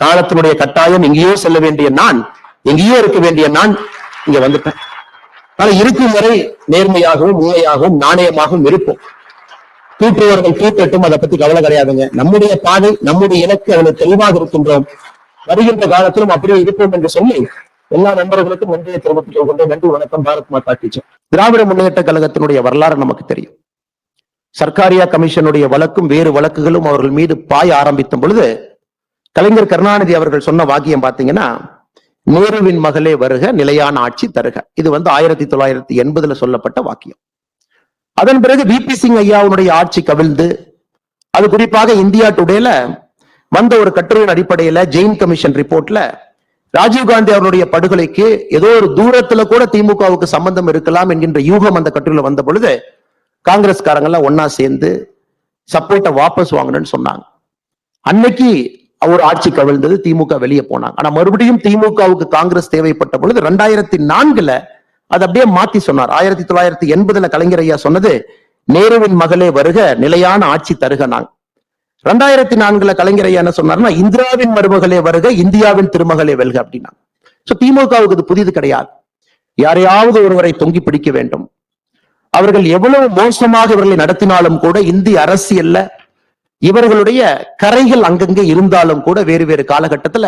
காலத்தினுடைய கட்டாயம் எங்கேயோ செல்ல வேண்டிய நான், எங்கேயோ இருக்க வேண்டிய நான் இங்க வந்துட்டேன். ஆனா இருக்கும் வரை நேர்மையாகவும் உண்மையாகவும் நாணயமாகவும் இருப்போம். தூற்றுவர்கள் தூக்கட்டும், அதை பத்தி கவலை கிடையாதுங்க. நம்முடைய பாதை, நம்முடைய இலக்கு அதுல தெளிவாக இருக்கின்றோம். வருகின்ற காலத்திலும் அப்படியே இருப்போம் என்று சொல்லி எல்லா நண்பர்களுக்கும் நன்றியை தெரிவித்துக் கொண்டேன். நன்றி, வணக்கம். பாரத் மாதா கி ஜெய். திராவிட முன்னேற்ற கழகத்தினுடைய வரலாறு நமக்கு தெரியும். சர்க்காரியா கமிஷனுடைய வழக்கும் வேறு வழக்குகளும் அவர்கள் மீது பாய ஆரம்பித்த பொழுது கலைஞர் கருணாநிதி அவர்கள் சொன்ன வாக்கியம் பாத்தீங்கன்னா, நேருவின் மகளே வருக, நிலையான ஆட்சி தருக. இது 1980 சொல்லப்பட்ட வாக்கியம். அதன் பிறகு விபி சிங் ஐயாவுடைய ஆட்சி கவிழ்ந்து, அது குறிப்பாக இந்தியா டுடேல வந்த ஒரு கட்டுரையின் அடிப்படையில ஜெயின் கமிஷன் ரிப்போர்ட்ல ராஜீவ்காந்தி அவருடைய படுகொலைக்கு ஏதோ ஒரு தூரத்துல கூட திமுகவுக்கு சம்பந்தம் இருக்கலாம் என்கின்ற யூகம் அந்த கட்டுரையில வந்த பொழுது காங்கிரஸ்காரங்க எல்லாம் ஒன்னா சேர்ந்து சப்போர்ட்டை வாபஸ் வாங்கணும்னு சொன்னாங்க. அன்னைக்கு அவர் ஆட்சி கவிழ்ந்தது, திமுக வெளியே போனாங்க. ஆனா மறுபடியும் திமுகவுக்கு காங்கிரஸ் தேவைப்பட்ட பொழுது 2004 அது அப்படியே மாத்தி சொன்னார். 1980 கலைஞர் ஐயா சொன்னது, நேருவின் மகளே வருக, நிலையான ஆட்சி தருக. நாங்க 2004 கலைஞர் ஐயா என்ன சொன்னார்னா, இந்திராவின் மருமகளே வருக, இந்தியாவின் திருமகளே வெல்க அப்படின்னா. திமுகவுக்கு இது புதிது கிடையாது. யாரையாவது ஒருவரை தொங்கி பிடிக்க வேண்டும். அவர்கள் எவ்வளவு மோசமாக இவர்களை நடத்தினாலும் கூட, இந்திய அரசியல்ல இவர்களுடைய கரைகள் அங்கங்கே இருந்தாலும் கூட, வேறு வேறு காலகட்டத்துல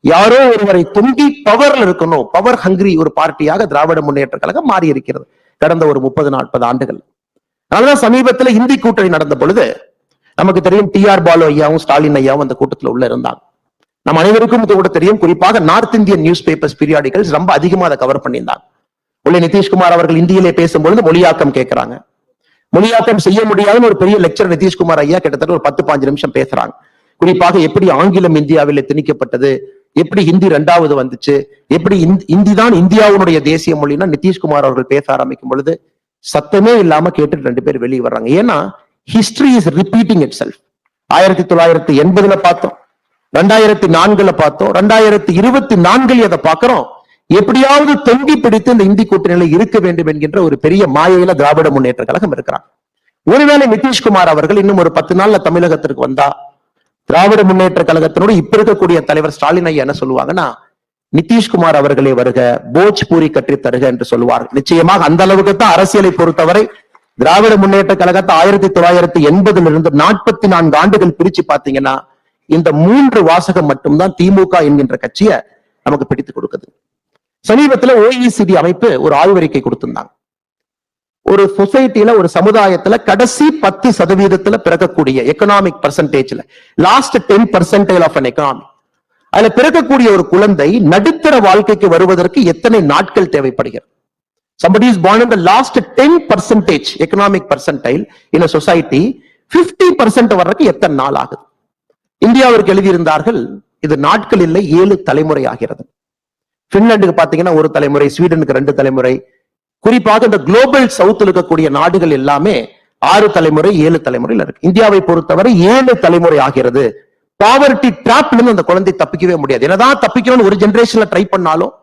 யாரோ ஒருவரை தொங்கி பவர்ல இருக்கணும், பவர் ஹங்கிரி ஒரு பார்ட்டியாக திராவிட முன்னேற்ற கழகம் மாறி இருக்கிறது கடந்த ஒரு 30-40 ஆண்டுகள். அதனாலதான் சமீபத்துல இந்தி கூட்டணி நடந்த பொழுது நமக்கு தெரியும், டிஆர் பாலு ஐயாவும் ஸ்டாலின் ஐயாவும் அந்த கூட்டத்தில் உள்ள இருந்தாங்க. நம்ம அனைவருக்கும் கூட தெரியும், குறிப்பாக north Indian news papers periodicals ரொம்ப அதிகமா அதை கவர் பண்ணியிருந்தாங்க. உள்ளே நிதிஷ்குமார் அவர்கள் இந்தியிலே பேசும்பொழுது மொழியாக்கம் கேட்கிறாங்க. மொழியாக்கம் செய்ய முடியாதுன்னு ஒரு பெரிய லெக்சர் நிதிஷ்குமார் ஐயா கிட்டத்தட்ட ஒரு 10-15 நிமிஷம் பேசுறாங்க. குறிப்பாக எப்படி ஆங்கிலம் இந்தியாவில் திணிக்கப்பட்டது, எப்படி ஹிந்தி 2வது வந்துச்சு, எப்படி இந்தி தான் இந்தியாவுடைய தேசிய மொழின்னா நிதிஷ்குமார் அவர்கள் பேச ஆரம்பிக்கும் பொழுது சத்தமே இல்லாம கேட்டுட்டு 2 பேர் வெளியே வர்றாங்க. ஏன்னா history is repeating it self. 1980 பார்த்தோம், 2004 பார்த்தோம், 2024 அதை பார்க்கிறோம். எப்படியாவது தொங்கி பிடித்து இந்த இந்தி கூட்டணியில இருக்க வேண்டும் என்கின்ற ஒரு பெரிய மாயையில திராவிட முன்னேற்ற கழகம் இருக்கிறாங்க. ஒருவேளை நிதிஷ்குமார் அவர்கள் இன்னும் ஒரு 10 நாள்ல தமிழகத்திற்கு வந்தா, திராவிட முன்னேற்ற கழகத்தினோடு இப்ப இருக்கக்கூடிய தலைவர் ஸ்டாலின் ஐயா என்ன சொல்லுவாங்கன்னா, நிதிஷ்குமார் அவர்களே வருக, போஜ்பூரி கற்றி தருக என்று சொல்லுவார். நிச்சயமாக அந்த அளவுக்கு தான் அரசியலை பொறுத்தவரை திராவிட முன்னேற்ற கழகத்தை 1980 44 ஆண்டுகள் பிரிச்சு பாத்தீங்கன்னா, இந்த 3 வாசகம் மட்டும்தான் திமுக என்கின்ற கட்சியை நமக்கு பிடித்து கொடுக்குது. சமீபத்துல OECD அமைப்பு ஒரு ஆய்வறிக்கை கொடுத்திருந்தாங்க. ஒரு சொசைட்டில, ஒரு சமுதாயத்துல கடைசி 10% பிறக்கக்கூடிய எக்கனாமிக் பர்சன்டேஜ்ல லாஸ்ட் 10% ஆஃப் an economy, அதுல பிறக்கக்கூடிய ஒரு குழந்தை நடுத்தர வாழ்க்கைக்கு வருவதற்கு எத்தனை நாட்கள் தேவைப்படுகிறது? Somebody is born in the last 10% economic percentile in a society, 50% வர்றதுக்கு எத்தனை நாள் ஆகுது? இந்தியாவிற்கு எழுதியிருந்தார்கள், இது நாட்கள் இல்லை, 7 தலைமுறை ஆகிறது. பின்லாந்துக்கு பாத்தீங்கன்னா 1 தலைமுறை, ஸ்வீடனுக்கு 2 தலைமுறை. குறிப்பாக இந்த குளோபல் சவுத்தில் இருக்கக்கூடிய நாடுகள் எல்லாமே 6 தலைமுறை 7 தலைமுறையில் இருக்கு. இந்தியாவை பொறுத்தவரை 7 தலைமுறை ஆகிறது. பாவர்ட்டி டிராப்ல இருந்து அந்த குழந்தை தப்பிக்கவே முடியாது. என்னதான் தப்பிக்கணும்னு ஒரு ஜெனரேஷன்ல ட்ரை பண்ணாலும்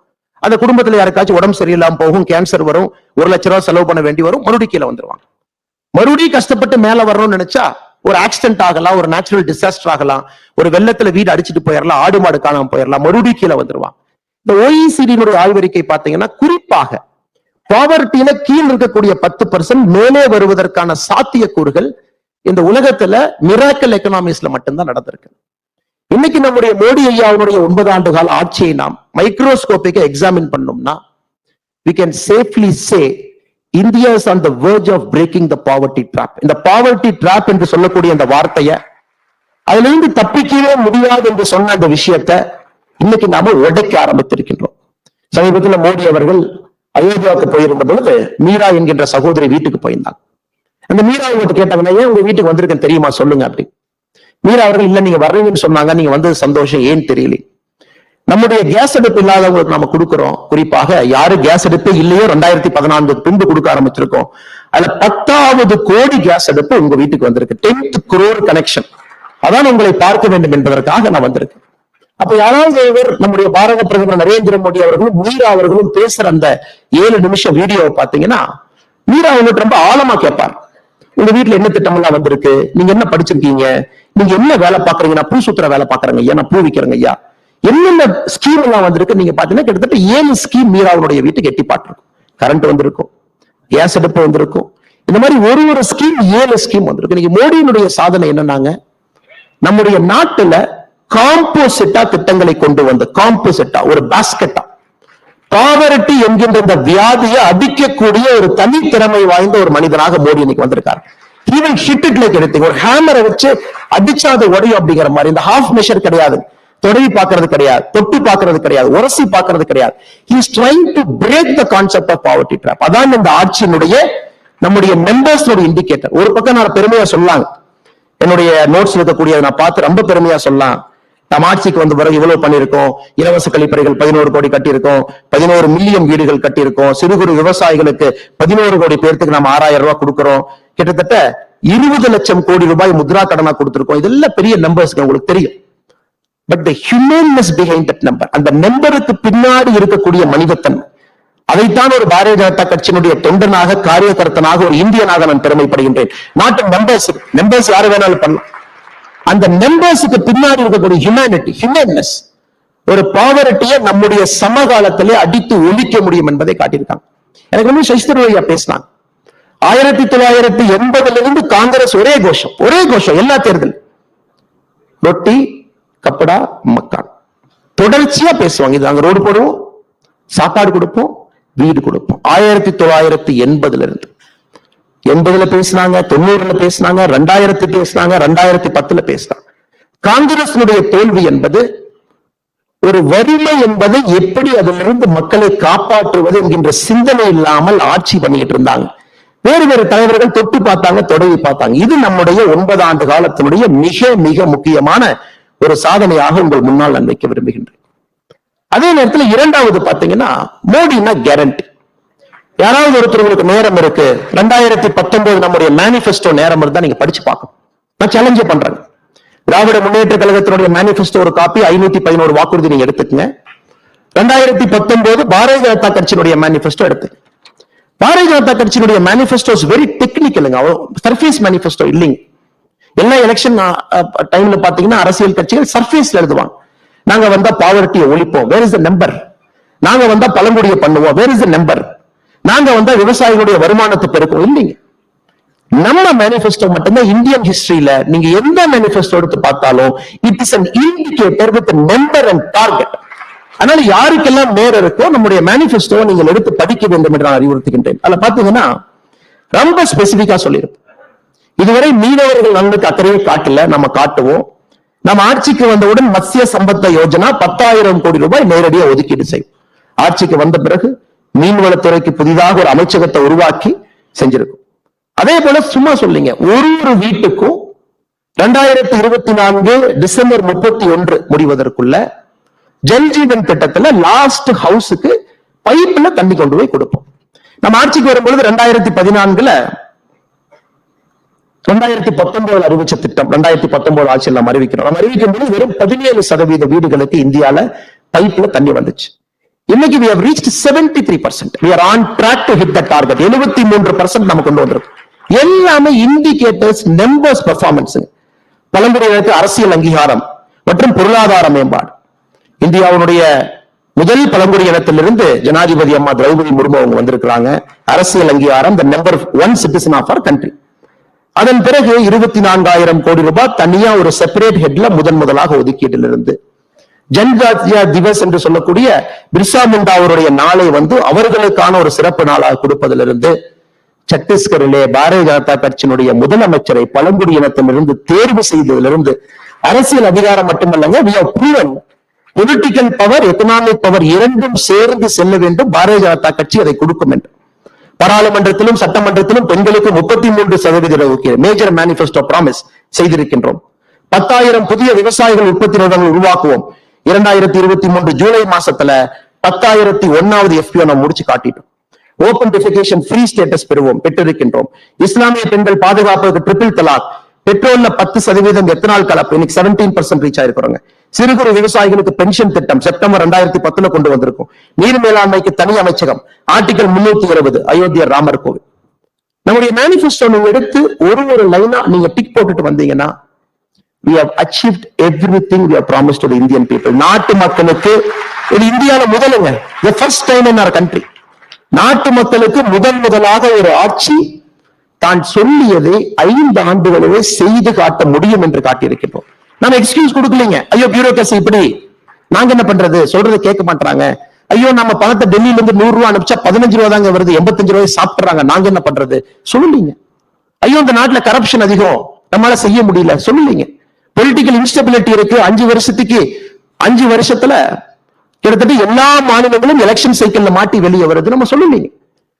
அந்த குடும்பத்துல யாருக்காச்சும் உடம்பு சரியில்லாம போகும், கேன்சர் வரும், 1 லட்சம் ரூபாய் செலவு பண்ண வேண்டி வரும், மறுபடியும் கீழே வந்துருவாங்க. மறுபடியும் கஷ்டப்பட்டு மேல வரணும்னு நினைச்சா ஒரு ஆக்சிடென்ட் ஆகலாம், ஒரு நேச்சுரல் டிசாஸ்டர் ஆகலாம், ஒரு வெள்ளத்துல வீடு அடிச்சுட்டு போயிடலாம், ஆடு மாடு காணாம போயிடலாம், மறுபடியும் கீழே வந்துருவாங்க. இந்த OECD ஆய்வறிக்கை பாத்தீங்கன்னா, குறிப்பாக பாவர்ட்டியில கீழ் இருக்கக்கூடிய 10% மேலே வருவதற்கான சாத்தியக்கூறுகள் இந்த உலகத்துல மிராக்கல் எக்கனாமிஸ்ல மட்டும்தான் நடந்திருக்கு. இன்னைக்கு நம்முடைய மோடி ஐயாவுடைய 9 ஆண்டு கால ஆட்சியை நாம் மைக்ரோஸ்கோபிக்க எக்ஸாமின் பண்ணோம்னா, we can safely say India is on the verge of breaking the poverty trap. இந்த poverty trap என்று சொல்லக்கூடிய அந்த வார்த்தையை, அதிலிருந்து தப்பிக்கவே முடியாது என்று சொன்ன அந்த விஷயத்தை இன்னைக்கு நாம உடைக்க ஆரம்பித்திருக்கின்றோம். சமீபத்தில் மோடி அவர்கள் அயோத்தியாவுக்கு போயிருந்த பொழுது மீரா என்கின்ற சகோதரி வீட்டுக்கு போயிருந்தாங்க. அந்த மீரா கிட்ட கேட்டாங்கன்னா, ஏன் உங்க வீட்டுக்கு வந்திருக்கேன் தெரியுமா, சொல்லுங்க அப்படி. மீரா அவர்கள், இல்ல நீங்க வர்றீங்கன்னு சொன்னாங்க, நீங்க வந்தது சந்தோஷம், ஏன் தெரியல. நம்முடைய கேஸ் அடுப்பு இல்லாதவங்களுக்கு நம்ம கொடுக்கிறோம். குறிப்பாக யாரு கேஸ் அடுப்பு இல்லையோ 2014 பின்பு கொடுக்க ஆரம்பிச்சிருக்கோம். அதுல 10வது கோடி கேஸ் அடுப்பு உங்க வீட்டுக்கு வந்திருக்கு. 10th crore connection. அதான் உங்களை பார்க்க வேண்டும் என்பதற்காக நான் வந்திருக்கேன். அப்ப யாராவது இவர் நம்முடைய பாரத பிரதமர் நரேந்திர மோடி அவர்களும் மீரா அவர்களும் பேசுற அந்த 7 நிமிஷம் வீடியோவை பாத்தீங்கன்னா, மீரா அவங்களுக்கு ரொம்ப ஆழமா கேட்பார். உங்க வீட்டுல என்ன திட்டம் எல்லாம் வந்திருக்கு, நீங்க என்ன படிச்சிருக்கீங்க, நீங்க என்ன வேலை பாக்குறீங்க, நான் பூ சுத்துற வேலை பாக்குறேங்க ஐயா, நான் பூ விக்கிறேங்க ஐயா, என்னென்ன ஸ்கீம் எல்லாம் வந்திருக்கு நீங்க பாத்தீங்கன்னா கிட்டத்தட்ட 7 ஸ்கீம் மீராவுடைய வீட்டுக்கு எட்டி பாட்டிருக்கும். கரண்ட் வந்திருக்கும், கேஸ் அடுப்பு வந்திருக்கும், இந்த மாதிரி ஒரு ஸ்கீம் 7 ஸ்கீம் வந்திருக்கு. இன்னைக்கு மோடியினுடைய சாதனை என்னன்னாங்க, நம்முடைய நாட்டுல காம்போசிட்டா திட்டங்களை கொண்டு வந்து, காம்போசிட்டா ஒரு பாஸ்கெட்டா பாவர்ட்டி என்கின்ற இந்த வியாதியை அடிக்கக்கூடிய ஒரு தனித்திறமை வாய்ந்த ஒரு மனிதனாக மோடி இன்னைக்கு வந்திருக்காரு. Even hit it like anything, ஒரு ஹேமரை வச்சு அடிச்சா அது உடையும் அப்படிங்கிற மாதிரி. இந்த ஹாஃப் மெஷர் கிடையாது, தொடவி பார்க்கிறது கிடையாது, தொட்டு பார்க்கிறது கிடையாது, உரசி பார்க்கிறது கிடையாது. He is trying to break the concept of poverty trap. அதான் இந்த ஆட்சியினுடைய நம்முடைய மெம்பர்ஸ் இண்டிகேட்டர். ஒரு பக்கம் நான் பெருமையா சொல்லலாம், என்னுடைய நோட்ஸ் இருக்கக்கூடிய நான் பார்த்து ரொம்ப பெருமையா சொல்லலாம், நம்ம ஆட்சிக்கு வந்து பிறகு இவ்வளவு பண்ணிருக்கோம், இலவச கழிப்பறைகள் 11 கோடி கட்டியிருக்கோம், 11 மில்லியன் வீடுகள் கட்டியிருக்கோம், சிறு குறு விவசாயிகளுக்கு 11 கோடி பேருக்கு நம்ம 6000 ரூபாய் கொடுக்கிறோம், கிட்டத்தட்ட 20 லட்சம் கோடி ரூபாய் முத்ரா கடனா கொடுத்திருக்கோம். இதெல்லாம் பெரிய நம்பர்ஸ் உங்களுக்கு தெரியும். But the humanness behind that number, அந்த நம்பருக்கு பின்னாடி இருக்கக்கூடிய மனிதத்தன்மை, அதைத்தான் ஒரு பாரதிய ஜனதா கட்சியினுடைய தொண்டனாக, காரியகர்த்தனாக, ஒரு இந்தியனாக நான் பெருமைப்படுகின்றேன். நாட்டு நம்பர்ஸ் யாரு வேணாலும் பண்ணலாம். அந்த நம்பர்ஸுக்கு பின்னாடி இருக்கக்கூடிய ஹியூமனிட்டி, ஹியூமன்னஸ், ஒரு பாவர்ட்டியை நம்முடைய சமகாலத்திலே அடித்து ஒழிக்க முடியும் என்பதை காட்டியிருக்காங்க. எனக்கு வந்து சசிதரூர் பேசினாங்க, 1980 காங்கிரஸ் ஒரே கோஷம் எல்லா தேர்தல், ரொட்டி கப்படா மக்கான், தொடர்ச்சியா பேசுவாங்க. இது நாங்க ரோடு போடுவோம், சாப்பாடு கொடுப்போம், வீடு கொடுப்போம். 1980 80 பேசினாங்க, 90 பேசினாங்க, 2000 பேசினாங்க, 2010 பேசினாங்க. காங்கிரஸ் தோல்வி என்பது ஒரு வறுமை என்பதை எப்படி அதிலிருந்து மக்களை காப்பாற்றுவது என்கின்ற சிந்தனை இல்லாமல் ஆட்சி பண்ணிட்டு இருந்தாங்க. வேறு தலைவர்கள் தொட்டு பார்த்தாங்க, தொடங்கி பார்த்தாங்க. இது நம்முடைய 9 ஆண்டு காலத்தினுடைய மிக மிக முக்கியமான ஒரு சாதனையாக உங்கள் முன்னால் நான் வைக்க விரும்புகின்றேன். அதே நேரத்தில் இரண்டாவது பாத்தீங்கன்னா, மோடினா கேரண்டி. யாராவது ஒருத்தருக்கு நேரம் இருக்கு, 2019 நம்முடைய மேனிபெஸ்டோ நேரம் இருந்தா நீங்க படிச்சு பார்க்கணும். நான் சேலஞ்சே பண்றேன். திராவிட முன்னேற்ற கழகத்தினுடைய மேனிபெஸ்டோ ஒரு காப்பி 511 வாக்குறுதி நீங்க எடுத்துக்கங்க. 2019 பாரதிய ஜனதா கட்சியினுடைய மேனிபெஸ்டோ எடுத்து, பாரதிய ஜனதா கட்சியினுடைய மேனிபெஸ்டோ வெரி டெக்னிக்கலுங்க, சர்ஃபேஸ் மேனிபெஸ்டோ இல்லைங்க. எல்லா எலெக்ஷன் டைம்ல பாத்தீங்கன்னா அரசியல் கட்சிகள் சர்ஃபேஸ்ல எழுதுவாங்க. நாங்க வந்தா பாவர்ட்டியை ஒழிப்போம், வேர் இஸ் த நம்பர். நாங்க வந்தா பழங்குடியை பண்ணுவோம், வேர் இஸ் த நம்பர். நாங்க வந்தா விவசாயிகளுடைய வருமானத்தை பெருக்கும், இல்லைங்க. நம்ம மேனிபெஸ்டோ மட்டும்தான் இந்தியன் ஹிஸ்டரியில நீங்க எந்த மேனிபெஸ்டோ எடுத்து பார்த்தாலும் it is an indicator with a number and target. அதனால யாருக்கெல்லாம் நேரம் இருக்கோ நம்முடைய மேனிபெஸ்டோ நீங்கள் எடுத்து படிக்க வேண்டும் என்று நான் அறிவுறுத்துகின்றேன். அதுல பாத்தீங்கன்னா ரொம்ப ஸ்பெசிபிக்கா சொல்லியிருப்போம். இதுவரை மீனவர்கள் நலனுக்கு அக்கறையை காட்டல, நம்ம காட்டுவோம். நம்ம ஆட்சிக்கு வந்தவுடன் மத்ஸ்ய சம்பத்த யோஜனா 10,000 கோடி ரூபாய் நேரடியாக ஒதுக்கீடு செய்யும். ஆட்சிக்கு வந்த பிறகு மீன்வளத்துறைக்கு புதிதாக ஒரு அமைச்சகத்தை உருவாக்கி செஞ்சிருக்கும். அதே போல சும்மா சொல்லிங்க, ஒரு வீட்டுக்கும் 2024 டிசம்பர் 31 முடிவதற்குள்ள ஜல்ஜீவன் திட்டத்துல லாஸ்ட் ஹவுஸுக்கு பைப்ல தண்ணி கொண்டு போய் கொடுப்போம். நம்ம ஆட்சிக்கு வரும்பொழுது 2014 2019 அறிவிச்ச திட்டம் 2019 ஆட்சியில் நம்ம அறிவிக்கிறோம். நம்ம அறிவிக்கும் போது வெறும் 17% வீடுகளுக்கு இந்தியால பைப்ல தண்ணி வந்துச்சு. இன்னைக்கு we have reached 73%. We are on track to hit the target. 73% நம்ம கொண்டு வந்திருக்கோம். எல்லாமே இண்டிகேட்டர்ஸ், நம்பர்ஸ், பெர்ஃபார்மன்ஸ். பழங்குடியினருக்கு அரசியல் அங்கீகாரம் மற்றும் பொருளாதார மேம்பாடு. இந்தியாவுடைய முதல் பழங்குடி இனத்திலிருந்து ஜனாதிபதி அம்மா திரௌபதி முர்மு அவங்க வந்திருக்கிறாங்க. அரசியல் அங்கீகாரம், the number 1 citizen of our country. அதன் பிறகு 24,000 கோடி ரூபாய் தனியா ஒரு செப்பரேட் ஹெட்ல முதலாக ஒதுக்கீட்டில் இருந்து ஜன்ஜாத்தியா திவஸ் என்று சொல்லக்கூடிய பிர்சா முண்டா அவருடைய நாளை அவர்களுக்கான ஒரு சிறப்பு நாளாக கொடுப்பதிலிருந்து சத்தீஸ்கரிலே பாரதிய ஜனதா கட்சியினுடைய முதலமைச்சரை பழங்குடி இனத்திலிருந்து தேர்வு செய்ததிலிருந்து அரசியல் அதிகாரம் மட்டுமல்லங்க, we have proven political power, economic power இரண்டும் சேர்ந்து செல்ல வேண்டும். பாரதிய ஜனதா கட்சி அதை கொடுக்கும் என்று பாராளுமன்றத்திலும் சட்டமன்றத்திலும் பெண்களுக்கு 33% ஒதுக்கீடு மேஜர் மேனிபெஸ்டோ ப்ராமிஸ் செய்திருக்கின்றோம். 10,000 புதிய விவசாயிகள் உற்பத்தி நிறுவனங்கள் உருவாக்குவோம். 2023 ஜூலை மாசத்துல 10,001வது FPO நம்ம முடிச்சு காட்டிட்டோம். ஓபன் டிஃபிகேஷன் ஃப்ரீ ஸ்டேட்டஸ் பெற்றிருக்கின்றோம். இஸ்லாமிய பெண்கள் பாதுகாப்புக்கு ட்ரிபிள் தலாக், பெட்ரோல்ல 10% எத்தனால் கலப்பு இன்னைக்கு 17% ரீச் ஆயிருக்கிறோங்க. சிறு குறு விவசாயிகளுக்கு பென்ஷன் திட்டம் செப்டம்பர் 2010 கொண்டு வந்திருக்கும். நீர் மேலாண்மைக்கு தனி அமைச்சகம், ஆர்டிகல் 320 அயோத்தியா ராமர் கோவில். நம்முடைய மேனிபெஸ்டோ நீங்க எடுத்து ஒரு லைனா நீங்க டிக் போட்டுட்டு வந்தீங்கன்னா, we have achieved everything we have promised to the Indian people. நாட்டு மக்களுக்கு இது இந்தியால முதலுங்க, the first time in our country. நாட்டு மக்களுக்கு முதலாக ஒரு ஆட்சி தான் சொல்லியதை 5 ஆண்டுகளிலே செய்து காட்ட முடியும் என்று காட்டியிருக்கிறோம். நம்ம எக்ஸ்கியூஸ் கொடுக்கலீங்க. ஐயோ பியூரோக்ரசி இப்படி, நாங்க என்ன பண்றது, சொல்றதை கேட்க மாட்டாங்க. ஐயோ நம்ம பணத்தை டெல்லியில இருந்து 100 ரூபாய் அனுப்பிச்சா 15 ரூபாய் தாங்க வருது, 85 ரூபாய் சாப்பிடுறாங்க, நாங்க என்ன பண்றது சொல்லலீங்க. ஐயோ இந்த நாட்டுல கரப்ஷன் அதிகம், நம்மளால செய்ய முடியல சொல்லலீங்க. பொலிட்டிக்கல் இன்ஸ்டபிலிட்டி இருக்கு, 5 வருஷத்துல கிட்டத்தட்ட எல்லா மாநிலங்களும் எலெக்ஷன் சைக்கிள்ல மாட்டி வெளியே வருது, நம்ம சொல்லலீங்க.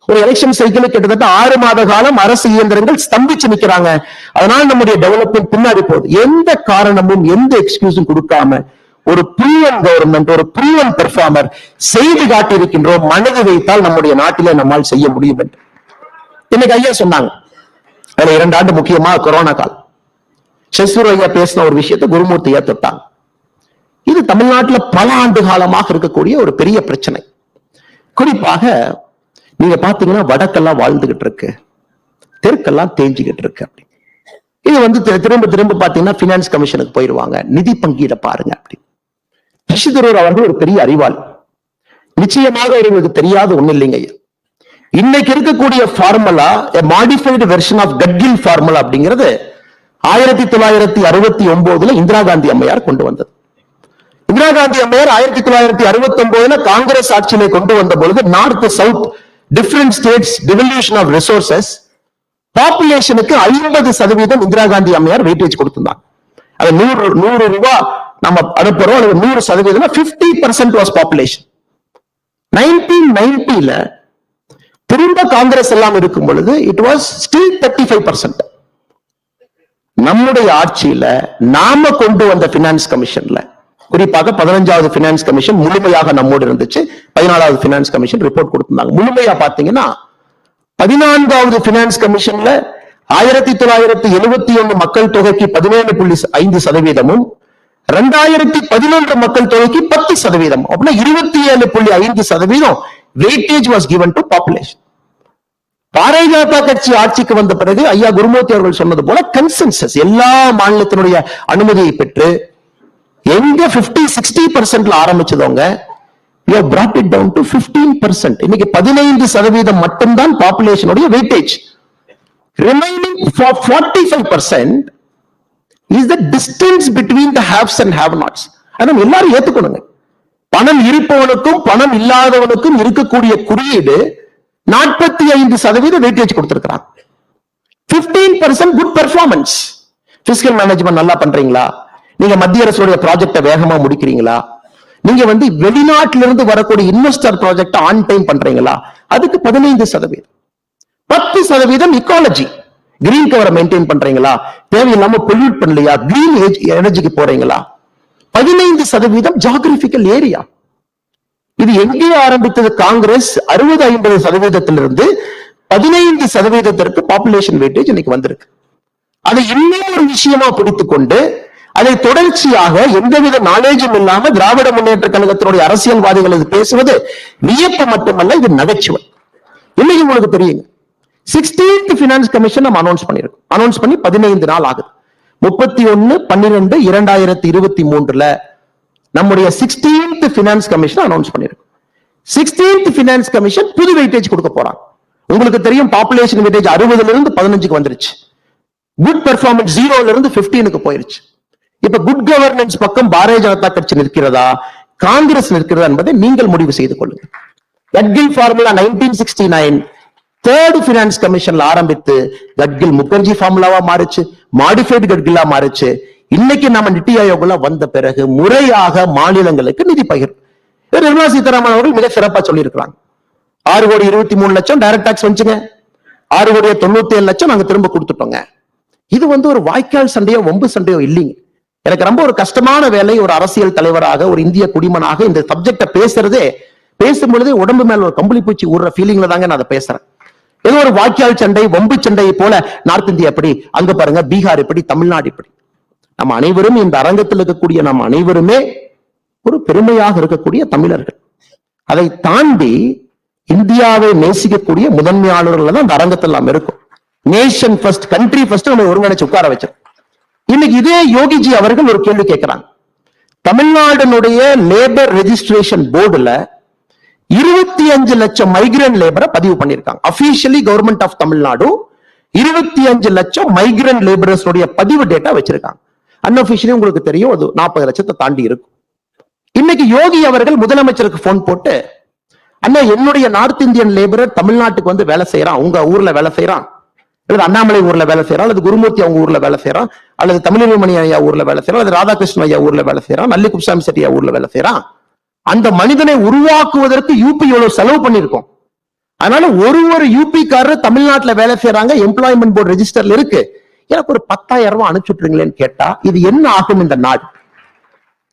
ஒரு எலெக்ஷன் சைக்கிள் கிட்டத்தட்ட 6 மாத காலம் அரசு இயந்திரங்கள் ஸ்தம்பிச்சு நிக்கிறாங்க. அதனால நம்முடைய டெவலப்மெண்ட் பின்னாடி போகுது. எந்த காரணமும் எந்த எக்ஸ்கியூஸும் கொடுக்காம ஒரு ப்ரூவன் கவர்மெண்ட், ஒரு ப்ரூவன் பெர்ஃபார்மர் செய்து காட்டியிருக்கின்றோம். மனது வைத்தால் நம்முடைய நாட்டிலே நம்மால் செய்ய முடியும் என்று இன்னைக்கு ஐயா சொன்னாங்க. அதுல 2 ஆண்டு முக்கியமா கொரோனா காலம். சசிதரூர் ஐயா பேசின ஒரு விஷயத்தை குருமூர்த்தி ஐயா தொட்டாங்க. இது தமிழ்நாட்டில் பல ஆண்டு காலமாக இருக்கக்கூடிய ஒரு பெரிய பிரச்சனை. குறிப்பாக நீங்க பாத்தீங்கன்னா வடக்கெல்லாம் வாழ்ந்துகிட்டு இருக்கு, தெற்கெல்லாம் தேஞ்சுக்கிட்டு இருக்கு. இது திரும்ப பாத்தீங்கன்னா பினான்ஸ் கமிஷனுக்கு போயிருவாங்க, நிதி பங்கீட பாருங்க அப்படி. சசிதரூர் அவர்கள் ஒரு பெரிய அறிவாளி, நிச்சயமாக அவர்களுக்கு தெரியாத ஒண்ணு இல்லைங்க. இன்னைக்கு இருக்கக்கூடிய formula modified version of Gadgil formula அப்படிங்கிறது 1969 இந்திரா காந்தி அம்மையார் கொண்டு வந்தது. இந்திரா காந்தி அம்மையார் 1969 காங்கிரஸ் ஆட்சியிலே கொண்டு வந்த பொழுது north south different states devolution of resources பாப்புலேஷனுக்கு 50% இந்திரா காந்தி அம்மையார் வெயிட்டேஜ் கொடுத்திருந்தாங்க. அது 100 ரூபாய் நம்ம அனுப்புறோம், 100% 50% வாஸ் பாப்புலேஷன். 1990 திரும்ப காங்கிரஸ் எல்லாம் இருக்கும் பொழுது இட் வாஸ் ஸ்டில் 35%. நம்முடைய ஆட்சியில நாம கொண்டு வந்த பினான்ஸ் கமிஷன்ல, குறிப்பாக 15வது பினான்ஸ் கமிஷன் முழுமையாக நம்மோடு இருந்துச்சு, 14வது பினான்ஸ் கமிஷன் ரிப்போர்ட் கொடுத்திருந்தாங்க. முழுமையா பாத்தீங்கன்னா 14வது பினான்ஸ் கமிஷன்ல 1971 மக்கள் தொகைக்கு 17.5%, 2011 மக்கள் தொகைக்கு 10%, அப்படின்னா 27.5% weightage was given to population. Bharatiya Janata கட்சி ஆட்சிக்கு வந்த பிறகு ஐயா குருமூர்த்தி அவர்கள் சொன்னது போல கன்சென்சஸ் எல்லா மாநிலத்தினுடைய அனுமதியை பெற்று எங்க 50-60% ஆரம்பிச்சதவங்க we have brought it down to 15%. இன்னைக்கு 15% மட்டும்தான் பாப்புலேஷனுடைய weightage. Remaining for 45% is the distance between the haves and have-nots. அத எல்லாரும் ஏத்துக்கணுங்க. பணம் இருப்பவனுக்கும் பணம் இல்லாதவனுக்கும் இருக்கக்கூடிய குறியீடு 45% வெயிட்டேஜ் கொடுத்திருக்கிறான். 15% குட் பெர்ஃபார்மன்ஸ். பிஸ்கல் மேனேஜ்மெண்ட் நல்லா பண்றீங்களா, நீங்க மத்திய அரசுடைய ப்ராஜெக்ட வேகமா முடிக்கிறீங்களா, நீங்க வெளிநாட்டிலிருந்து வரக்கூடிய இன்வெஸ்டர் ப்ராஜெக்ட் ஆன் டைம் பண்றீங்களா, அதுக்கு 15%. 10% இக்காலஜி, கிரீன் கவரை மெயின்டைன் பண்றீங்களா, தேவையில்லாம பொல்யூட் பண்ணலையா, கிரீன் எனர்ஜிக்கு போறீங்களா, 15% ஜியோகிராபிக்கல் ஏரியா. இது எங்கே ஆரம்பித்தது? காங்கிரஸ் 60-50%இலிருந்து 15% பாப்புலேஷன் வெயிட்டேஜ் இன்னைக்கு வந்திருக்கு. அதை இன்னொரு விஷயமா பிடித்துக் கொண்டு அதை தொடர்ச்சியாக எந்தவித நாலேஜும் இல்லாம திராவிட முன்னேற்ற கழகத்தினுடைய அரசியல்வாதிகள் இது பேசுவது வியப்பு மட்டுமல்ல, இது நகைச்சுவை. இன்னைக்கு உங்களுக்கு தெரியுங்க, 16th பினான்ஸ் கமிஷன் நம்ம அனௌன்ஸ் பண்ணிருக்கோம். அனௌன்ஸ் பண்ணி 15 நாள் ஆகுது. 31/12/2023 நம்முடைய 16th பினான்ஸ் கமிஷன் அனௌன்ஸ் பண்ணிருக்கோம். 16th பினான்ஸ் கமிஷன் புது வெயிட்டேஜ் கொடுக்க போறாங்க. உங்களுக்கு தெரியும், பாப்புலேஷன் வெயிட்டேஜ் 60 15 வந்துருச்சு. குட் பெர்ஃபார்மன்ஸ் 0 15 போயிருச்சு. இப்ப குட் கவர்னன்ஸ் பக்கம் பாரதிய ஜனதா கட்சி நிற்கிறதா, காங்கிரஸ் நிற்கிறதா என்பதை நீங்கள் முடிவு செய்து கொள்ளுங்கள். கட்கில் ஃபார்முலா 1969 தேர்ட் பினான்ஸ் கமிஷன்ல ஆரம்பித்து கட்கில் முகர்ஜி ஃபார்முலாவா மாறுச்சு, மாடிஃபைடு கட்கிலா மாறுச்சு. இன்னைக்கு நம்ம நித்தி ஆயோக்ல வந்த பிறகு முறையாக மாநிலங்களுக்கு நிதி பகிர்வு. நிர்மலா சீதாராமன் அவர்கள் மிக சிறப்பா சொல்லி இருக்கிறாங்க. 6,23,00,000 டைரக்ட் டாக்ஸ் வந்துச்சுங்க, 6,97,00,000 நாங்க திரும்ப கொடுத்துட்டோங்க. இது ஒரு வாய்க்கால் சண்டையோ வம்பு சண்டையோ இல்லைங்க. எனக்கு ரொம்ப ஒரு கஷ்டமான வேலை, ஒரு அரசியல் தலைவராக, ஒரு இந்திய குடிமனாக இந்த சப்ஜெக்ட பேசும்பொழுதே உடம்பு மேல ஒரு கம்பளி பூச்சி ஊடுற ஃபீலிங்ல தாங்க நான் அதை பேசுறேன். ஏதோ ஒரு வாய்க்கால் சண்டை வம்பு சண்டையை போல நார்த் இந்தியா எப்படி, அங்க பாருங்க பீகார் எப்படி, தமிழ்நாடு எப்படி. நம்ம அனைவரும் இந்த அரங்கத்தில் இருக்கக்கூடிய நம்ம அனைவருமே ஒரு பெருமையாக இருக்கக்கூடிய தமிழர்கள். அதை தாண்டி இந்தியாவை நேசிக்கக்கூடிய முதன்மையாளர்கள் தான் அந்த அரங்கத்தில் நாம் இருக்கும். நேஷன் ஃபர்ஸ்ட், கண்ட்ரி ஃபர்ஸ்ட் நம்ம ஒருங்கிணைச்சு உட்கார வச்சோம். இன்னைக்கு இதே யோகிஜி அவர்கள் ஒரு கேள்வி கேட்கிறாங்க. தமிழ்நாடுனுடைய லேபர் ரெஜிஸ்ட்ரேஷன் போர்டுல 25 லட்சம் மைக்ரண்ட் லேபரை பதிவு பண்ணிருக்காங்க. அபிஷியலி கவர்மெண்ட் ஆஃப் தமிழ்நாடு 25 லட்சம் மைக்ரண்ட் லேபரர்ஸ் பதிவு டேட்டா வச்சிருக்காங்க. அன்அபிஷியலி உங்களுக்கு தெரியும் அது 40 லட்சத்தை தாண்டி இருக்கும். இன்னைக்கு யோகி அவர்கள் முதலமைச்சருக்கு போன் போட்டு, அண்ணா என்னுடைய நார்த் இந்தியன் லேபரர் தமிழ்நாட்டுக்கு வந்து வேலை செய்யறான், உங்க ஊர்ல வேலை செய்யறான், அல்லது அண்ணாமலை ஊர்ல வேலை செய்யறான், அல்லது குருமூர்த்தி அவங்க ஊர்ல வேலை செய்யறான், அல்லது தமிழ்மணி ஐயா ஊர்ல வேலை செய்யறான், அல்லது ராதாகிருஷ்ணன் ஐயா ஊர்ல வேலை செய்யறான், நல்லி குப்சாமி செட்டியா ஊர்ல வேலை செய்யறான். அந்த மனிதனை உருவாக்குவதற்கு யூபி எவ்வளவு செலவு பண்ணிருக்கோம். அதனால ஒரு யூபிக்காரர் தமிழ்நாட்டுல வேலை செய்யறாங்க, எம்ப்ளாய்மெண்ட் போர்டு ரெஜிஸ்டர்ல இருக்கு, எனக்கு ஒரு 10,000 ரூபாய் அனுப்பிச்சுட்றீங்களேன்னு கேட்டா இது என்ன ஆகும் இந்த நாடு?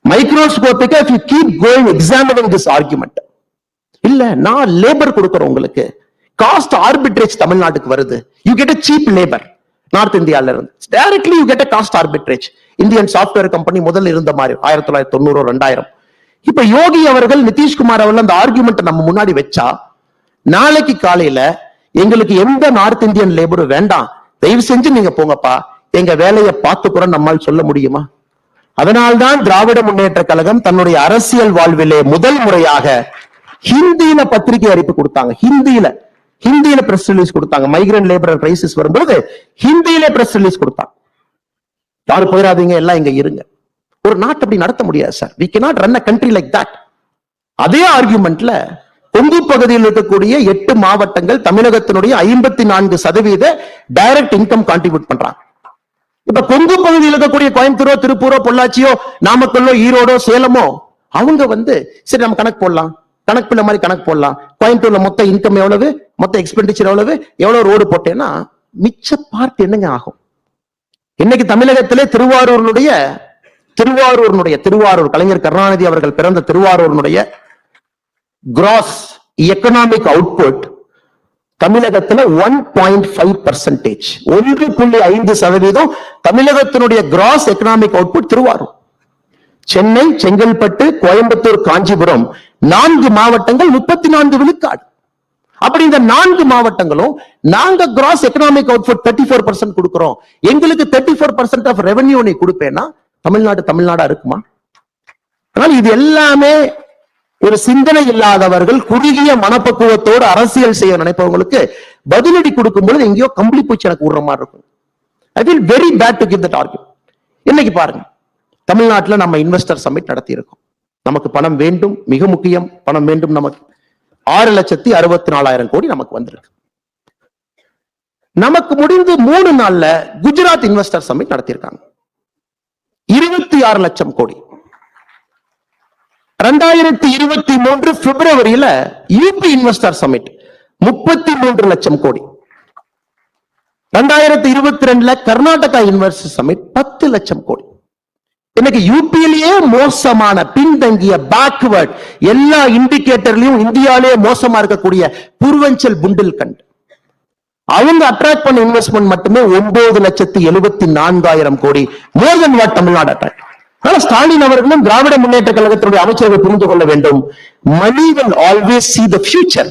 மைக்ரோஸ்கோபிக்கா if you keep going examining this argument, இல்ல நான் லேபர் கொடுக்கறேன் உங்களுக்கு, காஸ்ட் ஆர்பிட்ரேஜ் தமிழ்நாட்டுக்கு வருது, you get a cheap labor north இந்தியால இருந்து directly you get a cost arbitrage. Indian software company முதல்ல இருந்த மாதிரி 1990 2000. இப்ப யோகி அவர்கள் நிதிஷ்குமார் அவர்கள் அந்த ஆர்குமெண்ட் நம்ம முன்னாடி வச்சா, நாளைக்கு காலையில எங்களுக்கு எந்த நார்த் இந்தியன் லேபரும் வேண்டாம், தயவு செஞ்சு நீங்க போங்கப்பா, எங்க வேலையை பார்த்துக்கிறோம் நம்மால் சொல்ல முடியுமா? அதனால்தான் திராவிட முன்னேற்ற கழகம் தன்னுடைய அரசியல் வாழ்விலே முதல் முறையாக ஹிந்தியில பத்திரிகை அறிப்பு கொடுத்தாங்க. ஹிந்தியில பிரஸ் ரிலீஸ் கொடுத்தாங்க. மைக்ரண்ட் லேபரர் கிரைசிஸ் வரும்போது ஹிந்தியில பிரஸ் ரிலீஸ் கொடுத்தாங்க. யாரும் போயிடாதீங்க, எல்லாம் இங்க இருங்க. ஒரு நாட்டை அப்படி நடத்த முடியாது sir. we cannot run a country like that. அதே ஆர்குமெண்ட்ல கொங்கு பகுதியில் இருக்கக்கூடிய 8 மாவட்டங்கள் தமிழகத்தினுடைய 54% டைரக்ட் இன்கம் கான்ட்ரிபியூட் பண்றாங்க. இப்ப கொங்கு பகுதியில் இருக்கக்கூடிய கோயம்புத்தூரோ, திருப்பூரோ, பொள்ளாச்சியோ, நாமக்கல்லோ, ஈரோடோ, சேலமோ அவங்க வந்து சரி நம்ம கணக்கு போடலாம், கணக்கு பிள்ளை மாதிரி கணக்கு போடலாம். கோயம்புத்தூர்ல மொத்த இன்கம் எவ்வளவு, மொத்த எக்ஸ்பெண்டிச்சர் எவ்வளவு ரோடு போட்டேன்னா மிச்ச பார்ட் என்னங்க ஆகும்? இன்னைக்கு தமிழகத்திலே திருவாரூர் கலைஞர் கருணாநிதி அவர்கள் பிறந்த திருவாரூருடைய கிராஸ் எக்கனாமிக் அவுட்புட் தமிழகத்துல 1.5%, 1.5% தமிழகத்தினுடைய gross economic output Thiruvarur. Chennai, Chengalpattu, Coimbatore, Kanchipuram 4 மாவட்டங்கள் 34 விழுக்காடு. அப்படி இந்த 4 மாவட்டங்களும் நாங்க கிராஸ் எக்கனாமிக் அவுட்புட் 34% கொடுக்கிறோம், எங்களுக்கு 34% ஆஃப் ரெவென்யூ நீ கொடுப்பேன்னா தமிழ்நாடா இருக்குமா? ஆனால் இது எல்லாமே ஒரு சிந்தனை இல்லாதவர்கள், குறுகிய மனப்பக்குவத்தோடு அரசியல் செய்ய நினைப்பவங்களுக்கு பதிலடி கொடுக்கும் பொழுது எங்கேயோ கம்பளி பூச்சி எனக்கு விடுற மாதிரி இருக்கும். I feel very bad to give that argument. இன்னைக்கு பாருங்க, தமிழ்நாட்டில் நம்ம இன்வெஸ்டர் சமிட் நடத்தி இருக்கோம். நமக்கு பணம் வேண்டும், மிக முக்கியம், பணம் வேண்டும். நமக்கு 6,64,000 கோடி நமக்கு வந்திருக்கு. நமக்கு முடிந்து 3 நாள்ல குஜராத் இன்வெஸ்டர் சமிட் நடத்தியிருக்காங்க, 26 லட்சம் கோடி. 2023 பிப்ரவரியில யூபி இன்வெஸ்டர் சமிட் 33 லட்சம் கோடி. 2022 கர்நாடகா இன்வெஸ்டர் சமிட் 10 லட்சம் கோடி. இன்னைக்கு யூபியிலேயே மோசமான, பின்தங்கிய, பேக்வர்ட், எல்லா இண்டிகேட்டர்லயும் இந்தியாவிலேயே மோசமா இருக்கக்கூடிய பூர்வஞ்சல் புண்டில்கண்ட் அவங்க அட்ராக்ட் பண்ண இன்வெஸ்ட்மெண்ட் மட்டுமே 9,74,000 crore. More than what Tamil Nadu attract. Stalin அவர்களும் திராவிட முன்னேற்ற கழகத்தினுடைய அமைச்சர்கள் புரிந்து கொள்ள வேண்டும். மணி will always see the future,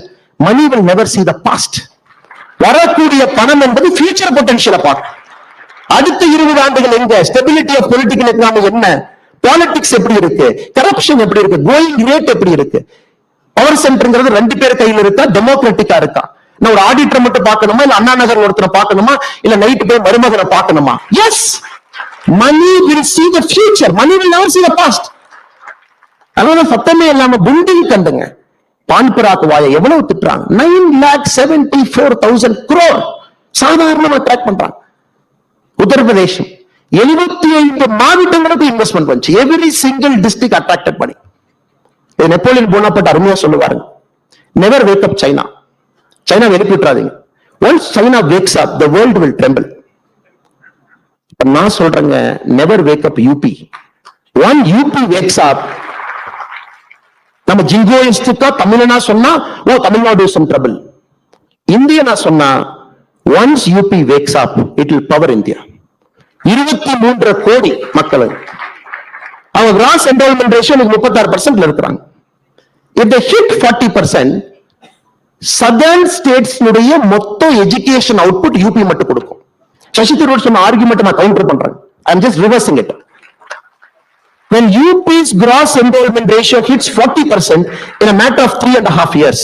money will never see the past. வரக்கூடிய பணம் என்பது ஃபியூச்சர் பொட்டன்ஷியலை பார்க்கும். அடுத்த 20 ஆண்டுகள் எங்க, ஸ்டெபிலிட்டி ஆஃப் பொலிட்டிக்கல் எக்கனாமி என்ன, பாலிடிக்ஸ் எப்படி இருக்கு, கரப்ஷன் எப்படி இருக்கு, கோயிங் ரேட் எப்படி இருக்கு, பவர் சென்டர்ங்கிறது 2 பேர் கையில் இருக்கா, டெமோக்ராட்டிக்கா இருக்கா? நான் ஒரு ஆடிட்டர் மட்டும் பார்க்கணுமா, இல்ல அண்ணா நகர் ஒருத்தரை பார்க்கணுமா, இல்ல நைட்டு போய் மருமகனை பார்க்கணுமா? Yes, money will see the future, money will never see the past. அதனால சத்தமே இல்லாம புண்டில் கண்டுங்க பான்பராக் வாயை எவ்வளவு திட்டுறாங்க. 9,74,000 crore சாதாரணமா ட்ராக் பண்றாங்க. உத்தரப்பிரதேசம் 75 மாவட்டங்களுக்கு இன்வெஸ்ட்மெண்ட் வந்துச்சு. எவ்ரி சிங்கிள் டிஸ்ட்ரிக்ட் அட்ராக்டட் பண்ணி. நெப்போலியன் போனாப்பட்ட அருமையா சொல்லுவாரு, never wake up China. China எழுப்பி விட்டுறாதீங்க. Once China wax up, the world will tremble. நான் சொல்றேங்க, never wake up UP. One UP wax அப், நம்ம ஜிங்கோயிஸ்டிக்கா தமிழனா சொன்னா ஓ தமிழ்நாடு சம் ட்ரபிள். இந்தியனா சொன்னா once UP wax up it will power India. 23 கோடி மக்கள் அவங்க கிராஸ் என்ரோல்மெண்ட் ரேஷியோ 36% இருக்கிறாங்க. If they hit 40%, southern states மொத்த எஜுகேஷன் அவுட்புட் யூபி மட்டும் கொடுக்கும். சசி தரூர் சொன்ன ஆர்குமெண்ட் நான் கவுண்டர் பண்றேன். I am just reversing it. When UP's gross enrollment ratio hits 40% in a matter of 3.5 years,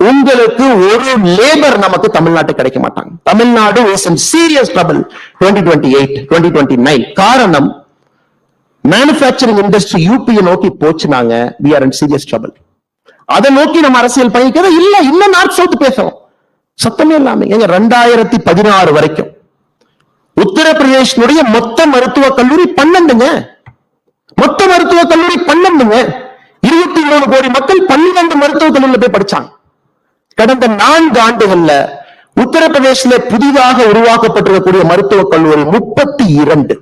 உங்களுக்கு ஒரு லேபர் நமக்கு தமிழ்நாட்டு கிடைக்க மாட்டாங்க. Tamil Nadu is in serious trouble 2028 2029. காரணம் மேனுஃபேக்சரிங் இண்டஸ்ட்ரி யூபியை நோக்கி போச்சுனாங்க. we are in serious trouble. அதை நோக்கி நம்ம அரசியல் பயணிக்கிறத இல்ல. இன்னும் நார்த் சவுத் பேசணும் சத்தமே இல்லாம. எங்க 2016 வரைக்கும் உத்தரப்பிரதேசனுடைய மொத்த மருத்துவக் கல்லூரி 12ங்க. மொத்த மருத்துவக் கல்லூரி 12ங்க. 23 கோடி மக்கள் 12 மருத்துவக் கல்லூரியில போய் படிச்சாங்க. கடந்த 4 ஆண்டுகள்ல உத்தரப்பிரதேசல புதிதாக உருவாக்கப்பட்டிருக்கக்கூடிய மருத்துவக் கல்லூரி 32.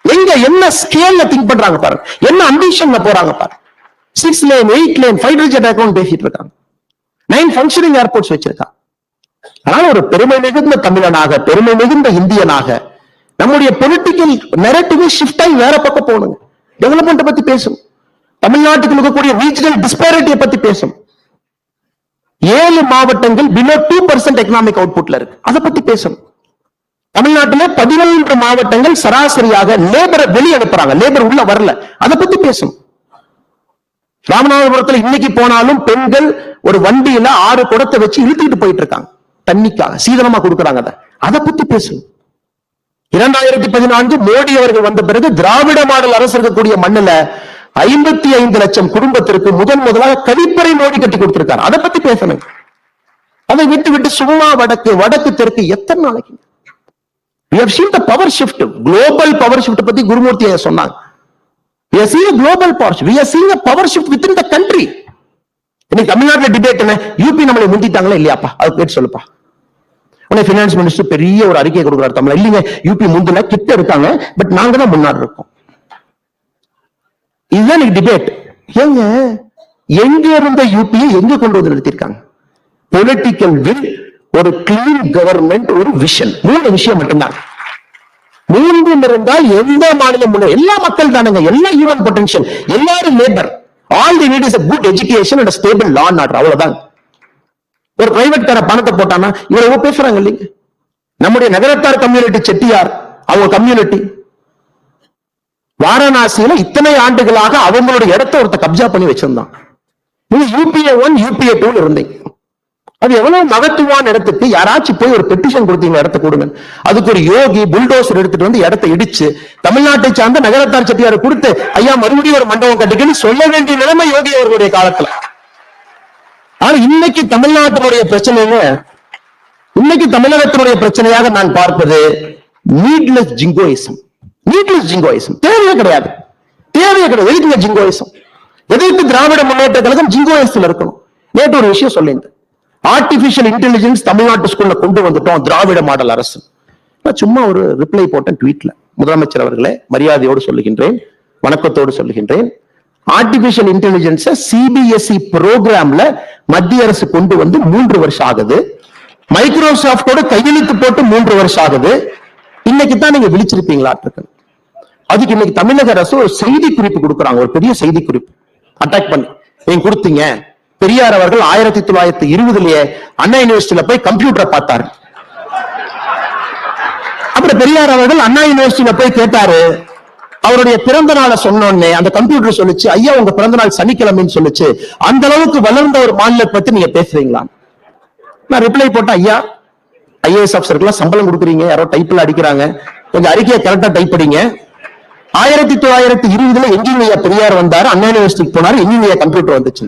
எங்க என்ன ஸ்கேல்ல திங்க் பண்றாங்க பாருங்க, என்ன அம்பிஷன்ல போறாங்க பாருங்க. 6 lane 8 lane fighter jet account பேசிட்டு இருக்காங்க. 9 ஃபங்க்ஷனிங் ஏர்போர்ட்ஸ் வச்சிருக்காங்க. அதனால ஒரு பெருமை மிகுந்த தமிழனாக, பெருமை மிகுந்த இந்தியனாக நம்முடைய பொலிட்டிக்கல் நெரேட்டிவ் ஷிஃப்ட் ஆகி வேற பக்கம் போகணுங்க. டெவலப்மெண்ட் பத்தி பேசணும். தமிழ்நாட்டுக்கு இருக்கக்கூடிய ரீஜனல் டிஸ்பாரிட்டியை பத்தி பேசணும். 7 மாவட்டங்கள் பிலோ 2% எக்கனாமிக் அவுட்புட்ல இருக்கு, அதை பத்தி பேசணும். தமிழ்நாட்டில் 11 மாவட்டங்கள் சராசரியாக லேபரை வெளியே அனுப்புறாங்க, லேபர் உள்ள வரல, அதை பத்தி பேசணும். ராமநாதபுரத்தில் இன்னைக்கு போனாலும் பெண்கள் ஒரு வண்டியில 6 குடத்தை வச்சு இழுத்துக்கிட்டு போயிட்டு இருக்காங்க, தண்ணிக்காக சீதனமா கொடுக்கறாங்க. அதை பத்தி பேசணும். 2014 மோடி அவர்கள் வந்த பிறகு திராவிட மாடல் அரசு இருக்கக்கூடிய மண்ணுல 55 லட்சம் குடும்பத்திற்கு முதலாக கழிப்பறை மோடி கட்டி கொடுத்திருக்காரு, அதை பத்தி பேசணும். அதை விட்டு விட்டு சும்மா வடக்கு தெற்கு எத்தனை நாளைக்கு? We have seen the power shift, global power shift பத்தி குருமூர்த்தி சொன்னாங்க. We are seeing a global power shift. We are seeing a power shift within the country. இன்னைக்கு தமிழ்நாட்டுல டிபேட் என்ன, யூபி நம்மளை முந்திட்டாங்களா இல்லையாப்பா, அது கேட்டு சொல்லுப்பா. உடனே பினான்ஸ் மினிஸ்டர் பெரிய ஒரு அறிக்கை கொடுக்கிறார் தமிழ். இல்லைங்க, யூபி முந்தின கிட்ட இருக்காங்க, பட் நாங்க தான் முன்னாடி இருக்கோம். இதுதான் டிபேட். ஏங்க எங்க இருந்த யூபியை எங்க கொண்டு வந்து நிறுத்திருக்காங்க? பொலிட்டிக்கல் வில், ஒரு கிளீன் கவர்மெண்ட், ஒரு விஷன். 3 விஷயம் மட்டும்தான். 3 இருந்தால் எந்த மாநிலம் எல்லா மக்கள் தானுங்க, எல்லா ஹியூமன் பொட்டன்ஷியல், எல்லாரும் labour. All the need is a good education and a stable law and order. அவ்வளவுதான். ஒரு பிரைவேட் கார பணத்தை போட்டானா இவ்வளவு பேசுறாங்க இல்லைங்க. நம்முடைய நகரத்தார் கம்யூனிட்டி, செட்டியார் அவங்க கம்யூனிட்டி வாரணாசியில இத்தனை ஆண்டுகளாக அவங்களுடைய இடத்தை ஒருத்த கப்ஜா பண்ணி வச்சிருந்தான். நீங்க UPA 1 UPA 2 இருந்தீங்க. அது எவ்வளவு மகத்துவான இடத்துக்கு யாராச்சும் போய் ஒரு பெட்டிஷன் கொடுத்தீங்க, இடத்தை கொடுங்க. அதுக்கு ஒரு யோகி புல்டோசர் எடுத்துட்டு வந்து இடத்தை இடிச்சு தமிழ்நாட்டை சார்ந்த நகரத்தார் செட்டியாரை கொடுத்து ஐயா மறுபடியும் ஒரு மண்டபம் கட்டிக்கன்னு சொல்ல வேண்டிய நிலைமை யோகி அவர்களுடைய காலத்துல. ஆனா இன்னைக்கு தமிழ்நாட்டினுடைய பிரச்சனைங்க, இன்னைக்கு தமிழகத்தினுடைய பிரச்சனையாக நான் பார்ப்பது நீட்லெஸ் ஜிங்கோயிசம். நீட்லெஸ் ஜிங்கோயிசம் தேவையே கிடையாது, தேவையே கிடையாது. எதுக்குங்க ஜிங்கோயிசம்? எதற்கு திராவிட முன்னேற்ற கழகம் ஜிங்கோயிசத்துல இருக்கணும்? நேற்று ஒரு விஷயம் சொல்லியிருந்தேன். ஆர்டிபிஷியல் இன்டெலிஜென்ஸ் தமிழ்நாட்டு ஸ்கூல்ல கொண்டு வந்துட்டோம் திராவிட மாடல் அரசு. நான் சும்மா ஒரு ரிப்ளை போட்டேன் ட்வீட்ல. முதலமைச்சர் அவர்களே, மரியாதையோடு சொல்லுகின்றேன், வணக்கத்தோடு சொல்லுகின்றேன். ஆர்டிபிஷியல் இன்டெலிஜென்ஸ் CBSE புரோகிராம்ல மத்திய அரசு கொண்டு வந்து 3 வருஷம் ஆகுது. மைக்ரோசாப்டோட கையெழுத்து போட்டு 3 வருஷம் ஆகுது. இன்னைக்கு தான் நீங்க விழிச்சிருப்பீங்களா? அதுக்கு இன்னைக்கு தமிழக அரசு ஒரு செய்தி குறிப்பு கொடுக்குறாங்க, ஒரு பெரிய செய்தி குறிப்பு அட்டாக் பண்ணி நீங்க கொடுத்தீங்க. பெரியார் அவர்கள் 1920 அண்ணா யூனிவர்சிட்டியில போய் கம்ப்யூட்டரை பார்த்தாரு. அப்புறம் பெரியார் அவர்கள் அண்ணா யூனிவர்சிட்டியில போய் கேட்டாரு. அவருடைய பிறந்த நாளை சொன்னோன்னே அந்த கம்ப்யூட்டர் சொல்லுச்சு, ஐயா உங்க பிறந்த நாள் சனிக்கிழமைன்னு சொல்லுச்சு. அந்த அளவுக்கு வளர்ந்த ஒரு மாநிலத்தை பத்தி நீங்க பேசுறீங்களா? நான் ரிப்ளை போட்டேன், ஐயா IAS ஆஃபீஸருக்குலாம் சம்பளம் கொடுக்குறீங்க, யாரோ டைப்ல அடிக்கிறாங்க, கொஞ்சம் அறிக்கையை கரெக்டா டைப் படிங்க. 1920 எங்கேயும் பெரியார் வந்தாரு, அண்ணா யூனிவர்சிட்டிக்கு போனாரு, எங்கேயும் கம்ப்யூட்டர் வந்துச்சு.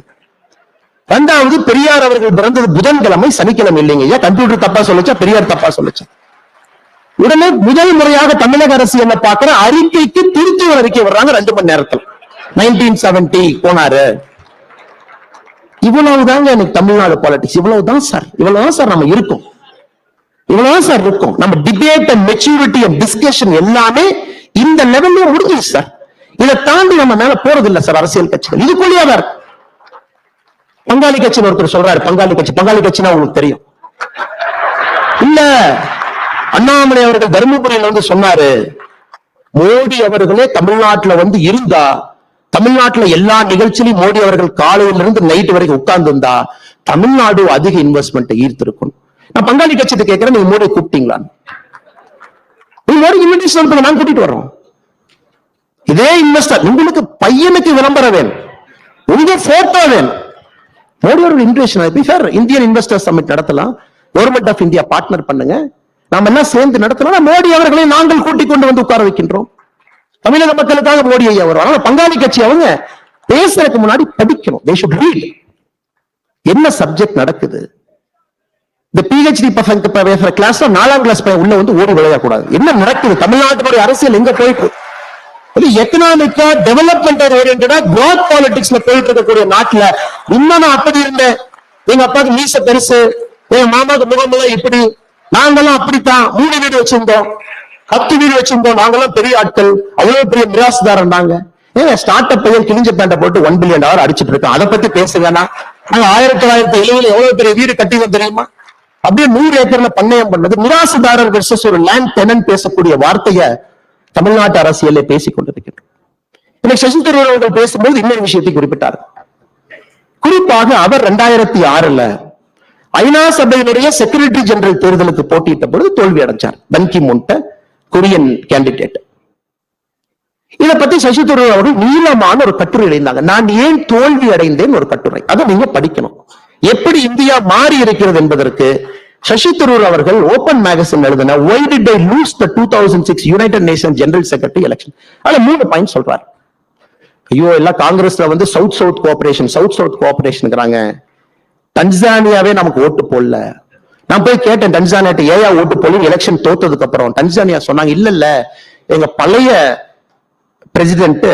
2வது பெரியார் அவர்கள் பிறந்தது புதன்கிழமை, சனிக்கிழமை இல்லைங்க ஐயா. கம்ப்யூட்டர் தப்பா சொல்லுச்சா, பெரியார் தப்பா சொல்லுச்சா? உடனே முதல் முறையாக தமிழக அரசு என்ன பார்க்கிற அறிக்கைக்கு திருச்சி அறிக்கை வர்றாங்க 2 மணி நேரத்தில். 1970 போனாரு. இவ்வளவுதாங்க எனக்கு தமிழ்நாடு பாலிடிக்ஸ். இவ்வளவுதான் சார், இவ்வளவுதான் சார் நம்ம இருக்கோம், இவ்வளவுதான் சார் இருக்கும். நம்ம debate and maturity and discussion எல்லாமே இந்த லெவல்ல முடிஞ்சிச்சு சார். இதை தாண்டி நம்ம மேல போறது இல்ல சார். அரசியல் கட்சிகள் இதுக்குள்ளேயே தான் இருக்கு. பங்காளி கட்சின்னு ஒருத்தர் சொல்றாரு, பங்காளி கட்சினா உங்களுக்கு தெரியும் இல்ல? அண்ணாமலை அவர்கள் தர்மபுரியில வந்து சொன்னாரு, மோடி அவர்களே தமிழ்நாட்டுல வந்து இருந்தா தமிழ்நாட்டுல எல்லா நிகழ்ச்சியிலும் மோடி அவர்கள் காலையிலிருந்து நைட் வரைக்கும் உட்கார்ந்து இருந்தா தமிழ்நாடு அதிக இன்வெஸ்ட்மெண்ட் ஈர்த்திருக்கும். நான் பங்காளி கட்சியை கேட்கிறேன், நீங்க மோடி கூப்பிட்டீங்களா? மோடி இன்விடேஷன் நாங்க கூட்டிட்டு வர்றோம். இதே இன்வெஸ்டர் உங்களுக்கு பையனுக்கு விளம்பரம் வேணும், உங்க போட்டோ வேணும், மோடி அவர்கள் இன்விடேஷன் இந்தியன் இன்வெஸ்டர் சமிட் நடத்தலாம், கவர்மெண்ட் ஆஃப் இந்தியா பார்ட்னர் பண்ணுங்க, நாம எல்லாம் சேர்ந்து நடத்தலாம். மோடி அவர்களை நாங்கள் கூட்டிக் கொண்டு வந்து உட்கார வைக்கின்றோம். தமிழக மக்களுக்காக மோடி ஐயா வருவாங்க. பங்காளி கட்சி அவங்க பேசுறதுக்கு முன்னாடி படிக்கணும். They should read. என்ன சப்ஜெக்ட் நடக்குது? இந்த PhD பசங்க பேசுற கிளாஸ்ல 4ஆம் கிளாஸ் பையன் உள்ள வந்து ஓடி விளையாடக்கூடாது. என்ன நடக்குது? தமிழ்நாட்டுடைய அரசியல் எங்க போயிட்டு எக்கனாமிக்கா டெவலப்மெண்ட் ஓரியன்டா கிராத் பாலிடிக்ஸ்ல போயிட்டு இருக்கக்கூடிய நாட்டுல இன்னும் நான் அப்படி இருந்தேன், எங்க அப்பாவுக்கு மீச பெருசு, எங்க மாமாவுக்கு முகமெல்லாம் இப்படி, நாங்கெல்லாம் அப்படித்தான் 3 வீடு வச்சிருந்தோம், 10 வீடு வச்சிருந்தோம், நாங்கெல்லாம் பெரிய ஆட்கள், அவ்வளவு பெரிய மிராசுதாரன் நாங்க. ஸ்டார்ட் அப் பையன் கிழிஞ்ச பேண்ட போட்டு $1 பில்லியன் அடிச்சுட்டு இருக்கோம். அதை பத்தி பேசுங்கன்னா நாங்க 1970 எவ்வளவு பெரிய வீடு கட்டிவோம் தெரியுமா? அப்படியே 100 ஏக்கர்ல பண்ணையம் பண்ணது. மிராசுதாரர் வெர்சஸ் ஒரு லேண்ட் டெனன்ட் பேசக்கூடிய வார்த்தைய தமிழ்நாட்டு அரசியலே பேசிக் கொண்டிருக்கின்றோம். இன்னைக்கு சசி தரூர் அவர்கள் பேசும்போது இன்னொரு விஷயத்தை குறிப்பிட்டார். குறிப்பாக அவர் 2006 ஐநா சபையினுடைய செக்ரட்டரி ஜெனரல் தேர்தலுக்கு போட்டியிட்ட பொழுது தோல்வி அடைஞ்சார். பன் கி மூன் கொரியன் கேண்டிடேட். இதை பத்தி சசி தரூர் அவர்கள் நீளமான ஒரு கட்டுரை எழுந்தாங்க. நான் ஏன் தோல்வி அடைந்தேன் ஒரு கட்டுரை, அதை நீங்க படிக்கணும். எப்படி இந்தியா மாறி இருக்கிறது என்பதற்கு சசி தரூர் அவர்கள் ஓபன் மேகசின் எழுதின Why did I lose the 2006 United Nations General Secretary election? அதுல 3 பாயிண்ட் சொல்றாரு. ஐயோ எல்லாம் காங்கிரஸ்ல வந்து சவுத் கோஆபரேஷன்ங்கிறாங்க. டன்சானியாவே நமக்கு ஓட்டு போடல. நான் போய் கேட்டேன் டன்சானியாட்ட ஏயா ஓட்டு போல எலெக்ஷன் தோத்ததுக்கு அப்புறம். டன்சானியா சொன்னாங்க இல்ல எங்க பழைய பிரசிடென்ட்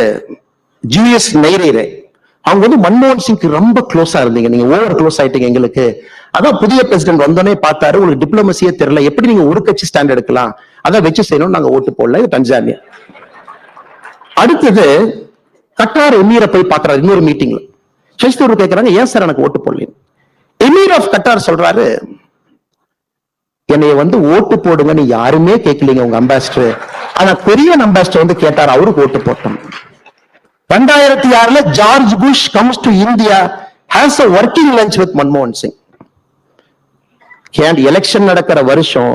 ஜூலியஸ் நைரேரே அவங்க வந்து மன்மோகன் சிங்க்கு ரொம்ப க்ளோஸா இருந்தீங்க, நீங்க ஓவர் க்ளோஸ் ஆயிட்டீங்க எங்களுக்கு. அதான் புதிய பிரசிடென்ட் வந்தோடனே பார்த்தாரு, உங்களுக்கு டிப்ளமசியே தெரியல, எப்படி நீங்க ஒரு கட்சி ஸ்டாண்ட் எடுக்கலாம், அதான் வச்சு செய்யணும், நாங்க ஓட்டு போடல. இது டன்சானியா. அடுத்தது கட்டார் எமீரை போய் பாக்குறாரு இன்னொரு மீட்டிங்ல. சசி தரூர் கேட்கறாங்க ஏன் சார் எனக்கு ஓட்டு போடல? எமீர் ஆஃப் கட்டார் சொல்றாரு, என்னைய வந்து ஓட்டு போடுங்கன்னு யாருமே கேட்கலீங்க உங்க அம்பாசிடர், ஆனா கொரியன் அம்பாசிடர் வந்து கேட்டார், அவருக்கு ஓட்டு போட்டோம். 2006 George Bush comes to India, has a working lunch with மன்மோகன் சிங். எலெக்ஷன் நடக்கிற வருஷம்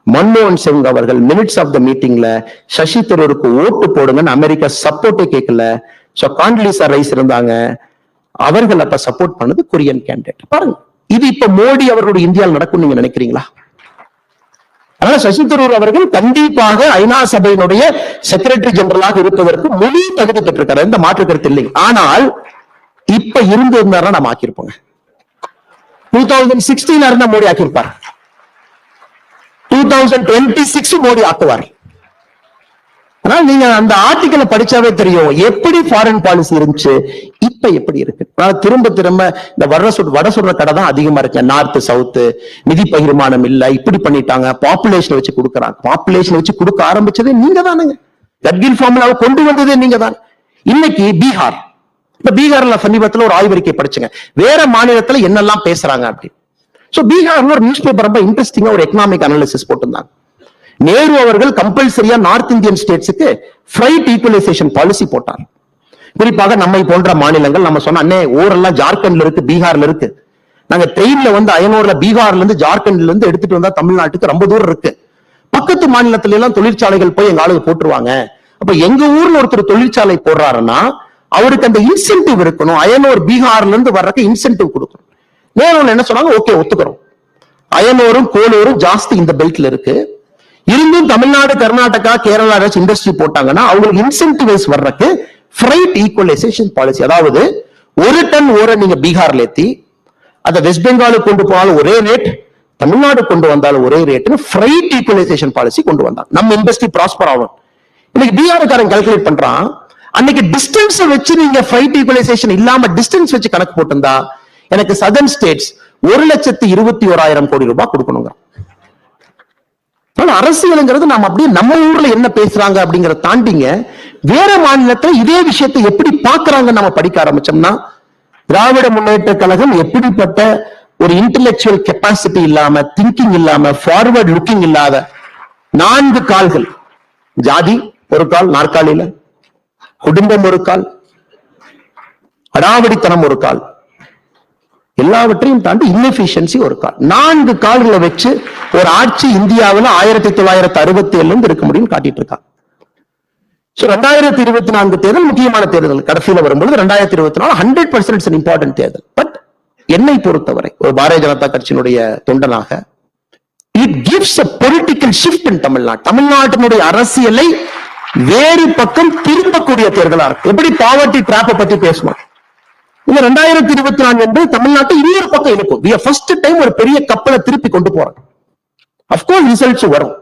மன்மோகன் சிங் அவர்கள் மினிட்ஸ் ஆஃப் த மீட்டிங்ல சசி தரூருக்கு ஓட்டு போடுங்கன்னு அமெரிக்கா சப்போர்ட்டே கேட்கல. சோ கான்டலிசா ரைஸ் இருந்தாங்க, அவர்கள் அப்ப சப்போர்ட் பண்ணது கொரியன் கேண்டிடேட். பாருங்க, இது இப்ப மோடி அவர்களுடைய இந்தியாவில் நடக்கும் நீங்க நினைக்கிறீங்களா? அதனால சசி தரூர் அவர்கள் கண்டிப்பாக ஐநா சபையினுடைய செக்ரட்டரி ஜெனரலாக இருப்பதற்கு முழு தகுதி பெற்றிருக்காரு, எந்த மாற்று கருத்து இல்லை. ஆனால் இப்ப இருந்தா நம்ம ஆக்கியிருப்போங்க. 2016 இருந்தா மோடி ஆக்கியிருப்பார், 2026 மோடி ஆக்குவார். ஆனால் நீங்க அந்த ஆர்டிக்கலை படிச்சாவே தெரியும் எப்படி ஃபாரின் பாலிசி இருந்துச்சு, இப்ப எப்படி இருக்கு. திரும்ப இந்த வட சொல்ற கடை தான் அதிகமா இருக்கு. நார்த் சவுத் நிதி பகிர்மானம் இல்ல, இப்படி பண்ணிட்டாங்க, பாப்புலேஷன் வச்சு கொடுக்கறாங்க. பாப்புலேஷன் வச்சு கொடுக்க ஆரம்பிச்சதே நீங்க தானுங்க, கட்கில் ஃபார்முலாவை கொண்டு வந்ததே நீங்க தான். இன்னைக்கு பீகார், இப்ப பீகார்ல சமீபத்தில் ஒரு ஆய்வறிக்கை படிச்சுங்க, வேற மாநிலத்துல என்னெல்லாம் பேசுறாங்க அப்படி. சோ பீகார்ல ஒரு நியூஸ் பேப்பர் ரொம்ப இன்ட்ரெஸ்டிங்கா ஒரு எக்கனாமிக் அனாலிசிஸ் போட்டிருந்தாங்க. நேரு அவர்கள் கம்பல்சரியா நார்த் இந்தியன் ஸ்டேட்ஸுக்கு ஃப்ரைட் ஈக்குவலைசேஷன் பாலிசி போட்டார். குறிப்பாக நம்மை போன்ற மாநிலங்கள், நம்ம சொன்ன அண்ணே ஊரெல்லாம் ஜார்க்கண்ட்ல இருக்கு, பீகார்ல இருக்கு, நாங்க ட்ரெயின்ல வந்து அயனூர்ல பீகார்ல இருந்து ஜார்க்கண்ட்ல இருந்து எடுத்துட்டு வந்தா தமிழ்நாட்டுக்கு ரொம்ப தூரம் இருக்கு. பக்கத்து மாநிலத்துல எல்லாம் தொழிற்சாலைகள் போய் எங்க ஆளுங்க போட்டுருவாங்க. அப்ப எங்க ஊர்ல ஒருத்தர் தொழிற்சாலை போடுறாருன்னா அவருக்கு அந்த இன்சென்டிவ் இருக்கணும். அயனூர் பீகார்ல இருந்து வர்றதுக்கு இன்சென்டிவ் கொடுக்கணும். நேரு என்ன சொன்னாங்க, ஓகே ஒத்துக்கிறோம், அயனூரும் கோலூரும் ஜாஸ்தி இந்த பெல்ட்ல இருக்கு, இருந்தும் தமிழ்நாடு கர்நாடகா கேரளா இண்டஸ்ட்ரி போட்டாங்கன்னா அவங்களுக்கு இன்சென்டிவைஸ் வர்றதுக்கு ஃப்ரைட் ஈக்குவலைசேஷன் பாலிசி, அதாவது 1 டன் ஓரை நீங்க பீகார்ல ஏத்தி அதை வெஸ்ட் பெங்காலுக்கு கொண்டு போனாலும் ஒரே ரேட், தமிழ்நாடு கொண்டு வந்தாலும் ஒரே ரேட்னு ஃப்ரைட் ஈக்குவலைசேஷன் பாலிசி கொண்டு வந்தாங்க. நம்ம இண்டஸ்ட்ரி ப்ராஸ்பர் ஆகும். இன்னைக்கு பீகார்காரன் கால்குலேட் பண்றான், அன்னைக்கு டிஸ்டன்ஸ் வச்சு நீங்க ஃப்ரைட் ஈக்குவலைசேஷன் இல்லாம டிஸ்டன்ஸ் வச்சு கணக்கு போட்டிருந்தா எனக்கு சதர்ன் ஸ்டேட்ஸ் 1,21,000 கோடி ரூபாய் கொடுக்கணுங்க. அரசியலுங்கிறது நாம அப்படியே நம்ம ஊர்ல என்ன பேசுறாங்க அப்படிங்கறத தாண்டிங்க வேற மாநிலத்துல இதே விஷயத்தை எப்படி பாக்குறாங்க நம்ம படிக்க ஆரம்பிச்சோம்னா, திராவிட முன்னேற்ற கழகம் எப்படிப்பட்ட ஒரு இன்டெலெக்சுவல் கெப்பாசிட்டி இல்லாம, திங்கிங் இல்லாம, ஃபார்வர்ட் லுக்கிங் இல்லாத 4 கால்கள், ஜாதி ஒரு கால் நாற்காலியில, குடும்பம் ஒரு கால், அடாவடித்தனம் ஒரு கால், எல்லாவற்றையும் தாண்டி இன்எஃபிஷியன்சி ஒரு கால். 4 கால்களை வச்சு ஒரு ஆட்சி இந்தியாவில் 1967 இருக்க முடியும் காட்டிட்டு இருக்காங்க. 2024 தேர்தல் முக்கியமான தேர்தல். கடைசியில் வரும்போது 2024 100% இம்பார்ட்டன்ட் தேர்தல். பட் என்னை பொறுத்தவரை ஒரு பாரதிய ஜனதா கட்சியினுடைய தொண்டனாக, it gives a political shift in Tamil Nadu. தமிழ்நாட்டினுடைய அரசியலை வேறு பக்கம் திரும்பக்கூடிய தேர்தலா இருக்கு. எப்படி பாவர்ட்டி டிராப்பை பத்தி பேசணும், இந்த 2024 என்று தமிழ்நாட்டை இன்னொரு பக்கம் இருக்கும். ஃபர்ஸ்ட் டைம் ஒரு பெரிய கப்பலை திருப்பி கொண்டு போறோம். அப்கோர்ஸ் ரிசல்ட்ஸ் வரும்,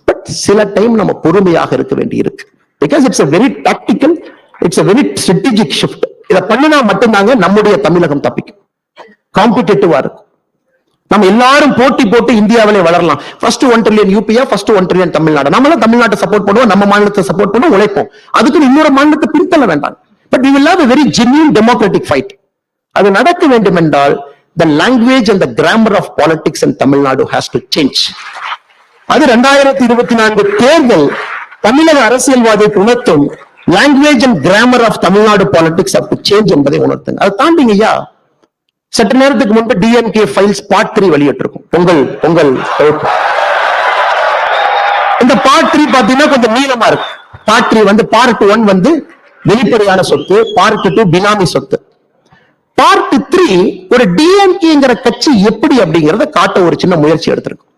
பட் சில டைம் நம்ம பொறுமையாக இருக்க வேண்டி இருக்கு. Because it's a very tactical, it's a very strategic shift. இதை பண்ணினா மட்டும்தாங்க நம்முடைய தமிழகம் தப்பிக்கும், காம்படிட்டிவா இருக்கும். நம்ம எல்லாரும் போட்டி போட்டு இந்தியாவிலே வளரலாம். ஃபர்ஸ்ட் 1 trillion யூபியா, ஃபர்ஸ்ட் 1 trillion தமிழ்நாடு. நம்மளும் தமிழ்நாட்டை சப்போர்ட் பண்ணுவோம், நம்ம மாநிலத்தை சப்போர்ட் பண்ணுவோம், உழைப்போம். அதுக்கு இன்னொரு மாநிலத்தை பிரித்தல வேண்டாம். But we will have a very genuine democratic fight. அது நடக்க வேண்டும் என்றால் the language and the grammar of politics in Tamil Nadu has to change. அது 2024 தேர்தல் தமிழக அரசியல்வாதி உணர்த்தும். language and grammar of Tamil Nadu politics have to change என்பதை உணர்த்துங்க. அது தாண்டிங்கய்யா, சற்று நேரத்துக்கு முன்பு டிஎம்கே ஃபைல்ஸ் பார்ட் 3 வெளியிட்டிருக்கும். பொங்கல் இந்த பார்ட் 3 பாத்தீங்கன்னா கொஞ்சம் நீளமா இருக்கு. பார்ட் 3 வந்து பார்ட் 1 வெளிப்படையான சொத்து, பார்ட் 2 பினாமி சொத்து. பார்ட் 3 ஒரு டிஎம்கேங்கிற கட்சி எப்படி அப்படிங்கறத காட்ட ஒரு சின்ன முயற்சி எடுத்திருக்கும்.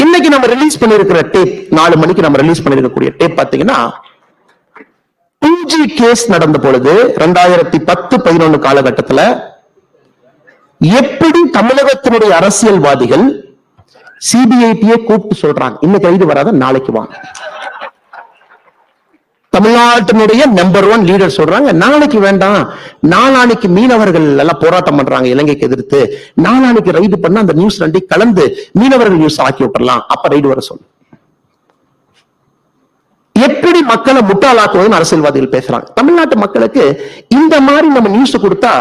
இன்னைக்கு நம்ம ரிலீஸ் பண்ணிருக்கிற டேப், 4 மணிக்கு நம்ம ரிலீஸ் பண்ணிருக்கக்கூடிய டேப் பாத்தீங்கன்னா 2G கேஸ் நடந்த பொழுது 2010-11 காலகட்டத்தில் எப்படி தமிழகத்தினுடைய அரசியல்வாதிகள் சிபிஐடியை கூப்பிட்டு சொல்றாங்க, இன்னைக்கு கைது வராத நாளைக்கு வாங்க. தமிழ்நாட்டினுடைய நம்பர் 1 லீடர் சொல்றாங்க நாளைக்கு வேண்டாம், நாளானைக்கு மீனவர்கள் எல்லாம் போராட்டம் பண்றாங்க இலங்கைக்கு எதிர்த்து, நாளானைக்கு ரைடு பண்ண அந்த நியூஸ் 2 கலந்து மீனவர்கள் நியூஸ் ஆக்கி விட்டுறலாம், அப்ப ரைடு வர சொல்லு. எப்படி மக்களை முட்டாளாக்குவதுன்னு அரசியல்வாதிகள் பேசுறாங்க. தமிழ்நாட்டு மக்களுக்கு இந்த மாதிரி நம்ம நியூஸ் கொடுத்தா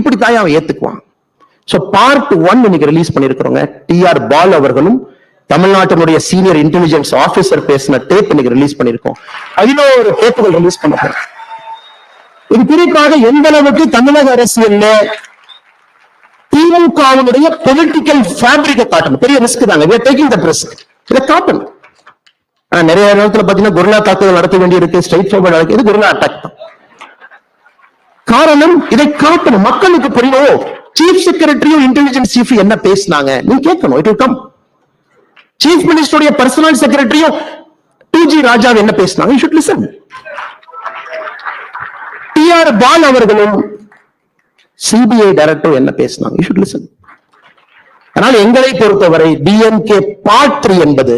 இப்படி தாய் அவன் ஏத்துக்குவான். சோ பார்ட் 1 இன்னைக்கு ரிலீஸ் பண்ணிருக்கிறோங்க. டிஆர் பால் அவர்களும் தமிழ்நாட்டினுடைய சீனியர் இன்டெலிஜென்ஸ் ஆபீசர் பேசின டேப் இன்னைக்கு ரிலீஸ் பண்ணிருக்கோம். 11 டேப்புகள் ரிலீஸ் பண்ண போறோம். இது குறிப்பாக எந்த அளவுக்கு தமிழக அரசியல்ல திமுகவினுடைய பொலிட்டிக்கல் ஃபேப்ரிக்கை காட்டணும். பெரிய ரிஸ்க் தாங்க, we are taking that risk. இதை காட்டணும். நிறைய நேரத்தில் பாத்தீங்கன்னா கொரில்லா தாக்குதல் நடத்த வேண்டி இருக்கு, ஸ்ட்ரைட் ஃபார்வர்ட் இருக்கு, இது கொரில்லா அட்டாக் தான். காரணம் இதை காட்டணும், மக்களுக்கு புரியணும். சீஃப் செக்ரட்டரியும் இன்டெலிஜென்ஸ் சீஃப் என்ன பேசினாங்க நீ கேட்கணும், இட் வில் கம். சீஃப் மினிஸ்டருடைய பர்சனல் செக்ரட்டரியும் 2G ராஜா என்ன பேசினாங்க, you should listen. TR Baalu அவர்களும் சிபிஐ டைரக்டர் என்ன பேசினாங்க, you should listen. ஆனால் எங்களை பொறுத்தவரை டிஎம்கே பார்ட் 3 என்பது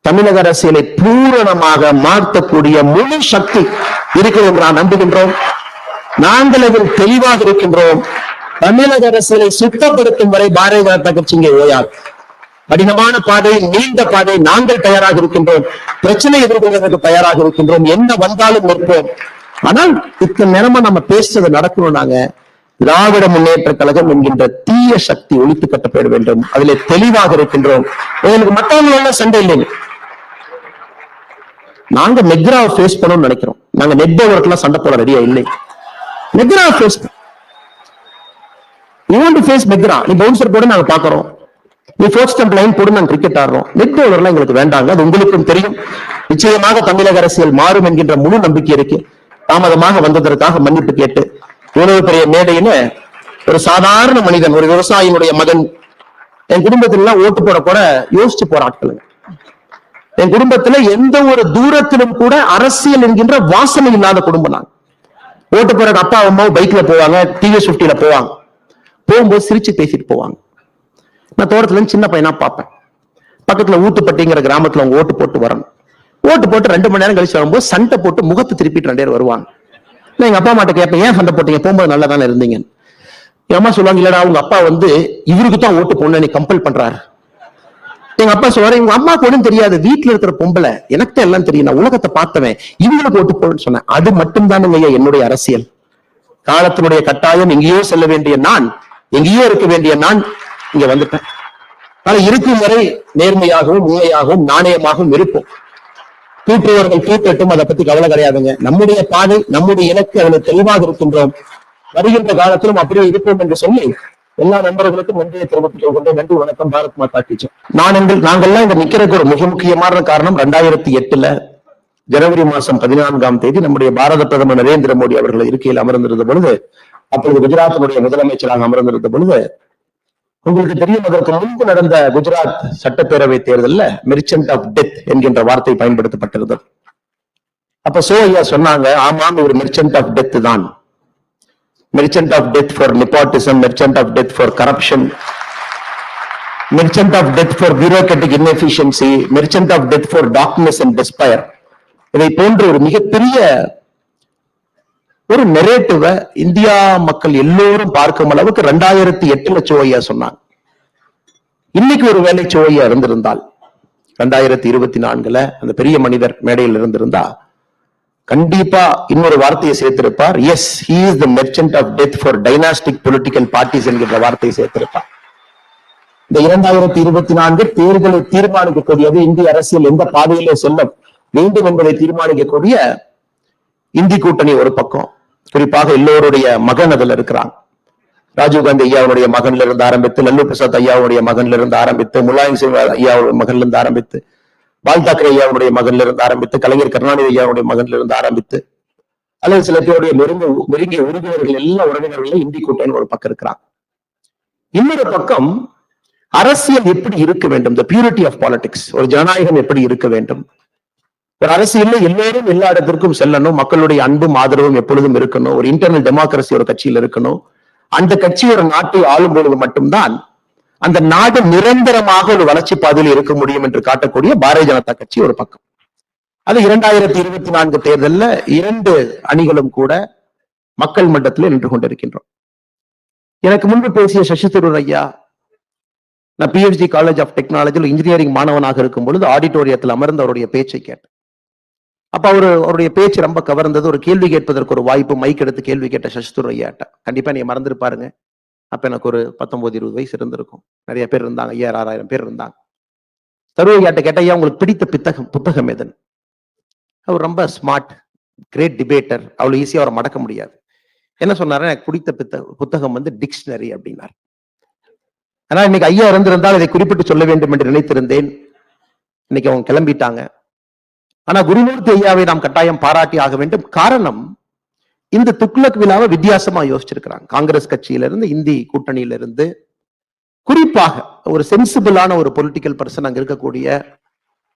தமிழக அரசியலை பூரணமாக மாற்றக்கூடிய முழு சக்தி இருக்கிறது என்று நான் நம்புகின்றோம். நாங்கள் அதில் தெளிவாக இருக்கின்றோம். தமிழக அரசியலை சுத்தப்படுத்தும் வரை பாரதிய ஜனதா கட்சி இங்கே ஓயாது. கடினமான பாதை, நீண்ட பாதை, நாங்கள் தயாராக இருக்கின்றோம். பிரச்சனை எதிர்கொள்வதற்கு தயாராக இருக்கின்றோம். என்ன வந்தாலும் நிற்போம். ஆனால் இத்தனை நேரமா நம்ம பேசுறது நடக்கணும். நாங்க திராவிட முன்னேற்ற கழகம் என்கின்ற தீய சக்தி ஒழித்து கட்டப்பட வேண்டும். அதிலே தெளிவாக இருக்கின்றோம். எங்களுக்கு மற்றவங்கள சண்டை இல்லைங்க. நாங்க மெக்ராவை ஃபேஸ் பண்ணணும்னு நினைக்கிறோம். நாங்க நெட் ஓவர்க்கெல்லாம் சண்டை போட ரெடியா இல்லை. மெக்ராவை ஃபேஸ் ஃபேஸ் மெக்ரா, நீ பவுன்சர் போட நாங்க பாக்குறோம், நீ ஃபோர்த் ஸ்டம்ப் லைன் போடு, நாங்க கிரிக்கெட் ஆடுறோம். நெட் ஓவர்லாம் எங்களுக்கு வேண்டாங்க. அது உங்களுக்கும் தெரியும். நிச்சயமாக தமிழக அரசியல் மாறும் என்கின்ற முழு நம்பிக்கை இருக்கு. தாமதமாக வந்ததற்காக மன்னிப்பு கேட்டு இவ்வளவு பெரிய மேடையில ஒரு சாதாரண மனிதன், ஒரு விவசாயினுடைய மகன், என் குடும்பத்துல ஓட்டு போட கூட யோசிச்சு போற ஆட்களுங்க. என் குடும்பத்துல எந்த ஒரு தூரத்திலும் கூட அரசியல் என்கின்ற வாசனை இல்லாத குடும்பம். நான் ஓட்டு போற அப்பா அம்மாவும் பைக்ல போவாங்க, டிவிஎஸ் 50ல போவாங்க. போகும்போது சிரிச்சு பேசிட்டு போவாங்க. நான் தோட்டத்துல இருந்து சின்ன பையனா பார்ப்பேன். பக்கத்துல ஊத்துப்பட்டிங்கிற கிராமத்துல அவங்க ஓட்டு போட்டு வரணும். ஓட்டு போட்டு 2 மணி நேரம் கழிச்சு வரும்போது சண்டை போட்டு முகத்தை திருப்பிட்டு 2 பேர் வருவாங்க. நான் எங்க அப்பா அம்மாட்ட கேட்பேன், ஏன் சண்டை போட்டீங்க, போகும்போது நல்லா தானே இருந்தீங்க. எங்க அம்மா சொல்லுவாங்க, இல்லடா உங்க அப்பா இவருக்கு தான் ஓட்டு போடணும், நீ கம்பல் பண்றாரு. எங்க அப்பா சொல்றாரு, எங்க அம்மாக்கு ஒண்ணும் தெரியாது, வீட்டுல இருக்கிற பொம்பளை, எனக்கு தான் எல்லாம் தெரியும், நான் உலகத்தை பார்த்தவன், இவங்களுக்கு ஓட்டு போடுன்னு சொன்னேன். அது மட்டும் தானுங்க என்னுடைய அரசியல். காலத்தினுடைய கட்டாயம், எங்கேயோ செல்ல வேண்டிய நான், எங்கேயோ இருக்க வேண்டிய நான் இங்க வந்துட்டேன். ஆனா இருக்கும் வரை நேர்மையாகவும் உண்மையாகவும் நாணயமாகவும் இருப்போம். தூற்றுவர்கள் தூற்றட்டும், அதை பத்தி கவலை கிடையாதுங்க. நம்முடைய பாதை, நம்முடைய இலக்கு அதில் தெளிவாக இருக்கின்றோம். வருகின்ற காலத்திலும் அப்படியே இருப்போம் என்று சொல்லி எல்லா நண்பர்களுக்கும் நன்றியை தெரிவித்துக் கொண்டு நன்றி, வணக்கம், பாரத் மாதா கி ஜெய். நாங்கள்லாம் இங்க நிக்கிறதுக்கு ஒரு மிக முக்கியமான காரணம் 2008 ஜனவரி மாசம் 14 நம்முடைய பாரத பிரதமர் நரேந்திர மோடி அவர்கள் இருக்கையில் அமர்ந்திருந்த பொழுது, அப்பொழுது குஜராத்தினுடைய முதலமைச்சராக அமர்ந்திருந்த பொழுது, உங்களுக்கு தெரியும், அதற்கு முன்பு நடந்த குஜராத் சட்டப்பேரவை தேர்தலில் மெர்ச்சன்ட் ஆஃப் டெத் என்கின்ற வார்த்தை பயன்படுத்தப்பட்டிருந்தது. அப்ப சோ ஐயா சொன்னாங்க, ஆமாம், ஒரு மெர்ச்சன்ட் ஆஃப் டெத் தான். Merchant of death for nepotism, merchant of death for corruption, merchant of death for bureaucratic inefficiency, merchant of death for darkness and despair. இதை போன்ற ஒரு மிகப்பெரிய ஒரு நெரேட்டிவ இந்தியா மக்கள் எல்லோரும் பார்க்கும் அளவுக்கு 2008 சோ ஐயா சொன்னாங்க. இன்னைக்கு ஒரு வேலை சோ ஐயா இருந்திருந்தால் 2024 அந்த பெரிய மனிதர் மேடையில் இருந்திருந்தா கண்டிப்பா இன்னொரு வார்த்தையை சேர்த்திருப்பார். Yes, he is the merchant of death for dynastic political parties என்கிற வார்த்தையை சேர்த்திருப்பார். இந்த 2024 தேர்தலை தீர்மானிக்கக்கூடியது, இந்திய அரசியல் எந்த பாதையிலே செல்ல வேண்டும் என்பதை தீர்மானிக்கக்கூடிய இந்தி கூட்டணி ஒரு பக்கம், குறிப்பாக எல்லோருடைய மகன் அதுல இருக்கிறாங்க. ராஜீவ்காந்தி ஐயாவுடைய மகன்ல இருந்து ஆரம்பித்து, லல்லு பிரசாத் ஐயாவுடைய மகன்ல இருந்து ஆரம்பித்து, முலாயம் சிங் ஐயாவுடைய மகன்ல இருந்து ஆரம்பித்து, பால் தாக்கரே ஐயாவுடைய மகன்ல இருந்து ஆரம்பித்து, கலைஞர் கருணாநிதி ஐயாவுடைய மகன்ல இருந்து ஆரம்பித்து, அல்லது சில பேருடைய நெருங்கிய உறவினர்கள், எல்லா உறவினர்களும் இந்தி கூட்டணி ஒரு பக்கம் இருக்கிறாங்க. இன்னொரு பக்கம் அரசியல் எப்படி இருக்க வேண்டும், தி பியூரிட்டி ஆஃப் பாலிடிக்ஸ், ஒரு ஜனநாயகம் எப்படி இருக்க வேண்டும், ஒரு அரசியல் எல்லோரும் எல்லா இடத்திற்கும் செல்லணும், மக்களுடைய அன்பும் ஆதரவும் எப்பொழுதும் இருக்கணும், ஒரு இன்டர்னல் டெமோக்ரஸி ஒரு கட்சியில் இருக்கணும், அந்த கட்சி ஒரு நாட்டை ஆளும் பொழுது மட்டும்தான் அந்த நாடு நிரந்தரமாக ஒரு வளர்ச்சி பாதையில் இருக்க முடியும் என்று காட்டக்கூடிய பாரதிய ஜனதா கட்சி ஒரு பக்கம். அது 2024 தேர்தலில் 2 அணிகளும் கூட மக்கள் மன்றத்தில் நின்று கொண்டிருக்கின்றோம். எனக்கு முன்பு பேசிய சசி தரூர் ஐயா, நான் PhD காலேஜ் ஆஃப் டெக்னாலஜியில் இன்ஜினியரிங் மாணவனாக இருக்கும் பொழுது ஆடிட்டோரியத்தில் அமர்ந்து அவருடைய பேச்சை கேட்டேன். அப்ப அவருடைய பேச்சு ரொம்ப கவர்ந்தது. ஒரு கேள்வி கேட்பதற்கு ஒரு வாய்ப்பு, மைக் எடுத்து கேள்வி கேட்ட சசி தரூர் ஐயாட்ட. கண்டிப்பா நீங்க மறந்துருப்பாருங்க, அப்ப எனக்கு ஒரு 19-20 வயசு இருந்திருக்கும். நிறைய பேர் இருந்தாங்க, 5000-6000 பேர் இருந்தாங்க. தரூர் ஐயாட்ட கேட்ட, ஐயா உங்களுக்கு பிடித்த புத்தகம் எதுன்னு. அவர் ரொம்ப ஸ்மார்ட், கிரேட் டிபேட்டர், அவ்வளவு ஈஸியா அவரை மடக்க முடியாது. என்ன சொன்னாரு, எனக்கு பிடித்த புத்தகம் வந்து டிக்ஷனரி அப்படின்னாரு. ஆனா இன்னைக்கு ஐயா இருந்திருந்தால் இதை குறிப்பிட்டு சொல்ல வேண்டும் என்று நினைத்திருந்தேன். இன்னைக்கு அவங்க கிளம்பிட்டாங்க. ஆனா குருமூர்த்தி ஐயாவை நாம் கட்டாயம் பாராட்டி ஆக வேண்டும். காரணம், இந்த துக்ளக் விழாவை வித்தியாசமா யோசிச்சிருக்கிறாங்க. காங்கிரஸ் கட்சியிலிருந்து, இந்தி கூட்டணியிலிருந்து, குறிப்பாக ஒரு சென்சிபிளான ஒரு பொலிட்டிக்கல் பர்சன் அங்க இருக்கக்கூடிய,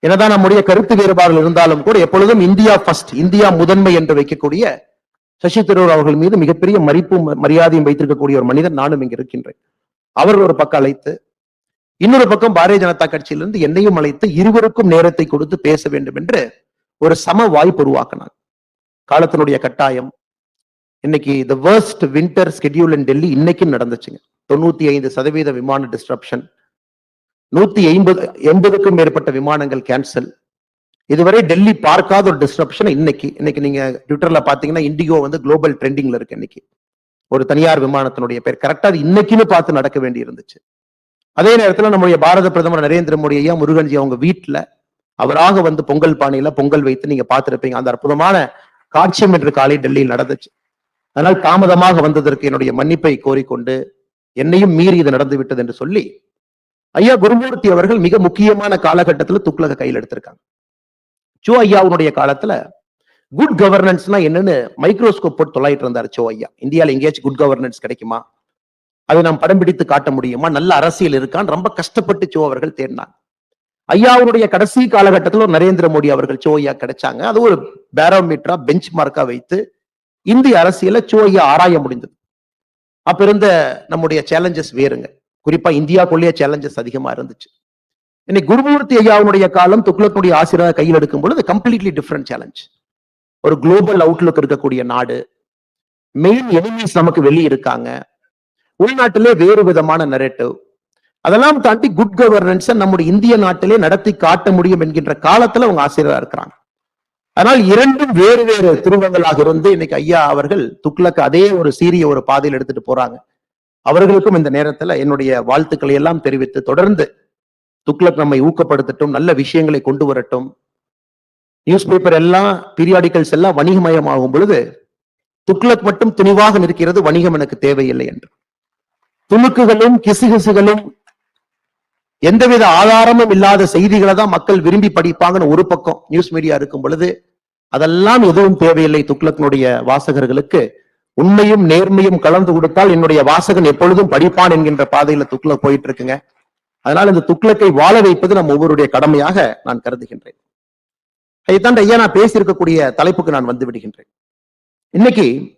என்னதான் நம்முடைய கருத்து வேறுபாடுகள் இருந்தாலும் கூட எப்பொழுதும் இந்தியா ஃபர்ஸ்ட், இந்தியா முதன்மை என்று வைக்கக்கூடிய சசி தரூர் அவர்கள் மீது மிகப்பெரிய மதிப்பும் மரியாதையும் வைத்திருக்கக்கூடிய ஒரு மனிதர் நானும் இங்க இருக்கின்றேன். அவர் ஒரு பக்கம் அழைத்து, இன்னொரு பக்கம் பாரதிய ஜனதா கட்சியிலிருந்து என்னையும் அழைத்து, இருவருக்கும் நேரத்தை கொடுத்து பேச வேண்டும் என்று ஒரு சம வாய்ப்பு உருவாக்கினார். காலத்தினுடைய கட்டாயம். இன்னைக்கு தி வர்ஸ்ட் வின்டர் ஸ்கெட்யூல் இன் டெல்லி இன்னைக்கு நடந்துச்சுங்க. 95% விமான டிஸ்ட்ரப்ஷன், 180க்கும் மேற்பட்ட விமானங்கள் கேன்சல். இதுவரை டெல்லி பார்க்காத ஒரு டிஸ்ட்ரப்ஷன் இன்னைக்கு நீங்க ட்விட்டர்ல பாத்தீங்கன்னா இண்டிகோ வந்து குளோபல் ட்ரெண்டிங்ல இருக்கு. இன்னைக்கு ஒரு தனியார் விமானத்தினுடைய பேர் கரெக்டா அது இன்னைக்குன்னு பார்த்து நடக்க வேண்டி இருந்துச்சு. அதே நேரத்தில் நம்முடைய பாரத பிரதமர் நரேந்திர மோடி ஐயா, முருகன்ஜி அவங்க வீட்டுல அவராக வந்து பொங்கல் பானையில பொங்கல் வைத்து நீங்க பார்த்திருப்பீங்க. அந்த அற்புதமான காட்சியம் இன்று காலை டெல்லியில் நடந்துச்சு. அதனால் தாமதமாக வந்ததற்கு என்னுடைய மன்னிப்பை கோரிக்கொண்டு, என்னையும் மீறி இது நடந்து விட்டது என்று சொல்லி, ஐயா குருமூர்த்தி அவர்கள் மிக முக்கியமான காலகட்டத்தில் துக்ளக கையில் எடுத்திருக்காங்க. சோ ஐயாவுடைய காலத்துல குட் கவர்னன்ஸ்னா என்னன்னு மைக்ரோஸ்கோப் போட்டு தொலைட்டு இருந்தார் சோ ஐயா. இந்தியாவில் எங்கேயாச்சும் குட் கவர்னன்ஸ் கிடைக்குமா, அதை நாம் படம் பிடித்து காட்ட முடியுமா, நல்ல அரசியல் இருக்கான்னு ரொம்ப கஷ்டப்பட்டு சோ அவர்கள் தேடினாங்க. ஐயாவுடைய கடைசி காலகட்டத்தில் ஒரு நரேந்திர மோடி அவர்கள் சோ ஐயா கிடைச்சாங்க. அது ஒரு பேரோமீட்டரா, பெஞ்ச் மார்க்கா வைத்து இந்திய அரசியல சோ ஐயா ஆராய முடிந்தது. அப்ப இருந்த நம்முடைய சேலஞ்சஸ் வேறுங்க. குறிப்பா இந்தியாக்குள்ளேயே சேலஞ்சஸ் அதிகமா இருந்துச்சு. இன்னைக்கு குருமூர்த்தி ஐயாவுடைய காலம், துக்ளக்குடைய ஆசிரியர் கையில் எடுக்கும் பொழுது கம்ப்ளீட்லி டிஃபரெண்ட் சேலஞ்ச். ஒரு குளோபல் அவுட்லுக் இருக்கக்கூடிய நாடு, மெயின் எனிமீஸ் நமக்கு வெளியே இருக்காங்க, உள்நாட்டிலே வேறு விதமான நரேட்டிவ், அதெல்லாம் தாண்டி குட் கவர்னன்ஸ் நம்முடைய இந்திய நாட்டிலே நடத்தி காட்ட முடியும் என்கின்ற காலத்துல அவங்க ஆசிரியரா இருக்கிறாங்க. அதனால் இரண்டும் வேறு வேறு துருவங்களாக இருந்து இன்னைக்கு ஐயா அவர்கள் துக்ளக் அதே ஒரு சீரிய ஒரு பாதையில் எடுத்துட்டு போறாங்க. அவர்களுக்கும் இந்த நேரத்துல என்னுடைய வாழ்த்துக்களை எல்லாம் தெரிவித்து, தொடர்ந்து துக்ளக் நம்மை ஊக்கப்படுத்தட்டும், நல்ல விஷயங்களை கொண்டு வரட்டும். நியூஸ் பேப்பர் எல்லாம், பீரியாடிக்கல்ஸ் எல்லாம் வணிகமயமாகும் பொழுது துக்ளக் மட்டும் துணிவாக நிற்கிறது, வணிகம் எனக்கு தேவையில்லை என்று. துணுக்குகளும் கிசுகிசுகளும் எந்தவித ஆதாரமும் இல்லாத செய்திகளை தான் மக்கள் விரும்பி படிப்பாங்கன்னு ஒரு பக்கம் நியூஸ் மீடியா இருக்கும் பொழுது, அதெல்லாம் எதுவும் தேவையில்லை துக்ளக்னுடைய வாசகர்களுக்கு. உண்மையும் நேர்மையும் கலந்து கொடுத்தால் என்னுடைய வாசகன் எப்பொழுதும் படிப்பான் என்கின்ற பாதையில துக்ளக் போயிட்டு இருக்குங்க. அதனால இந்த துக்ளக்கை வாழ வைப்பது நம்ம ஒவ்வொருடைய கடமையாக நான் கருதுகின்றேன். இதைத்தான் ஐயா நான் பேசியிருக்கக்கூடிய தலைப்புக்கு நான் வந்து விடுகின்றேன். இன்னைக்கு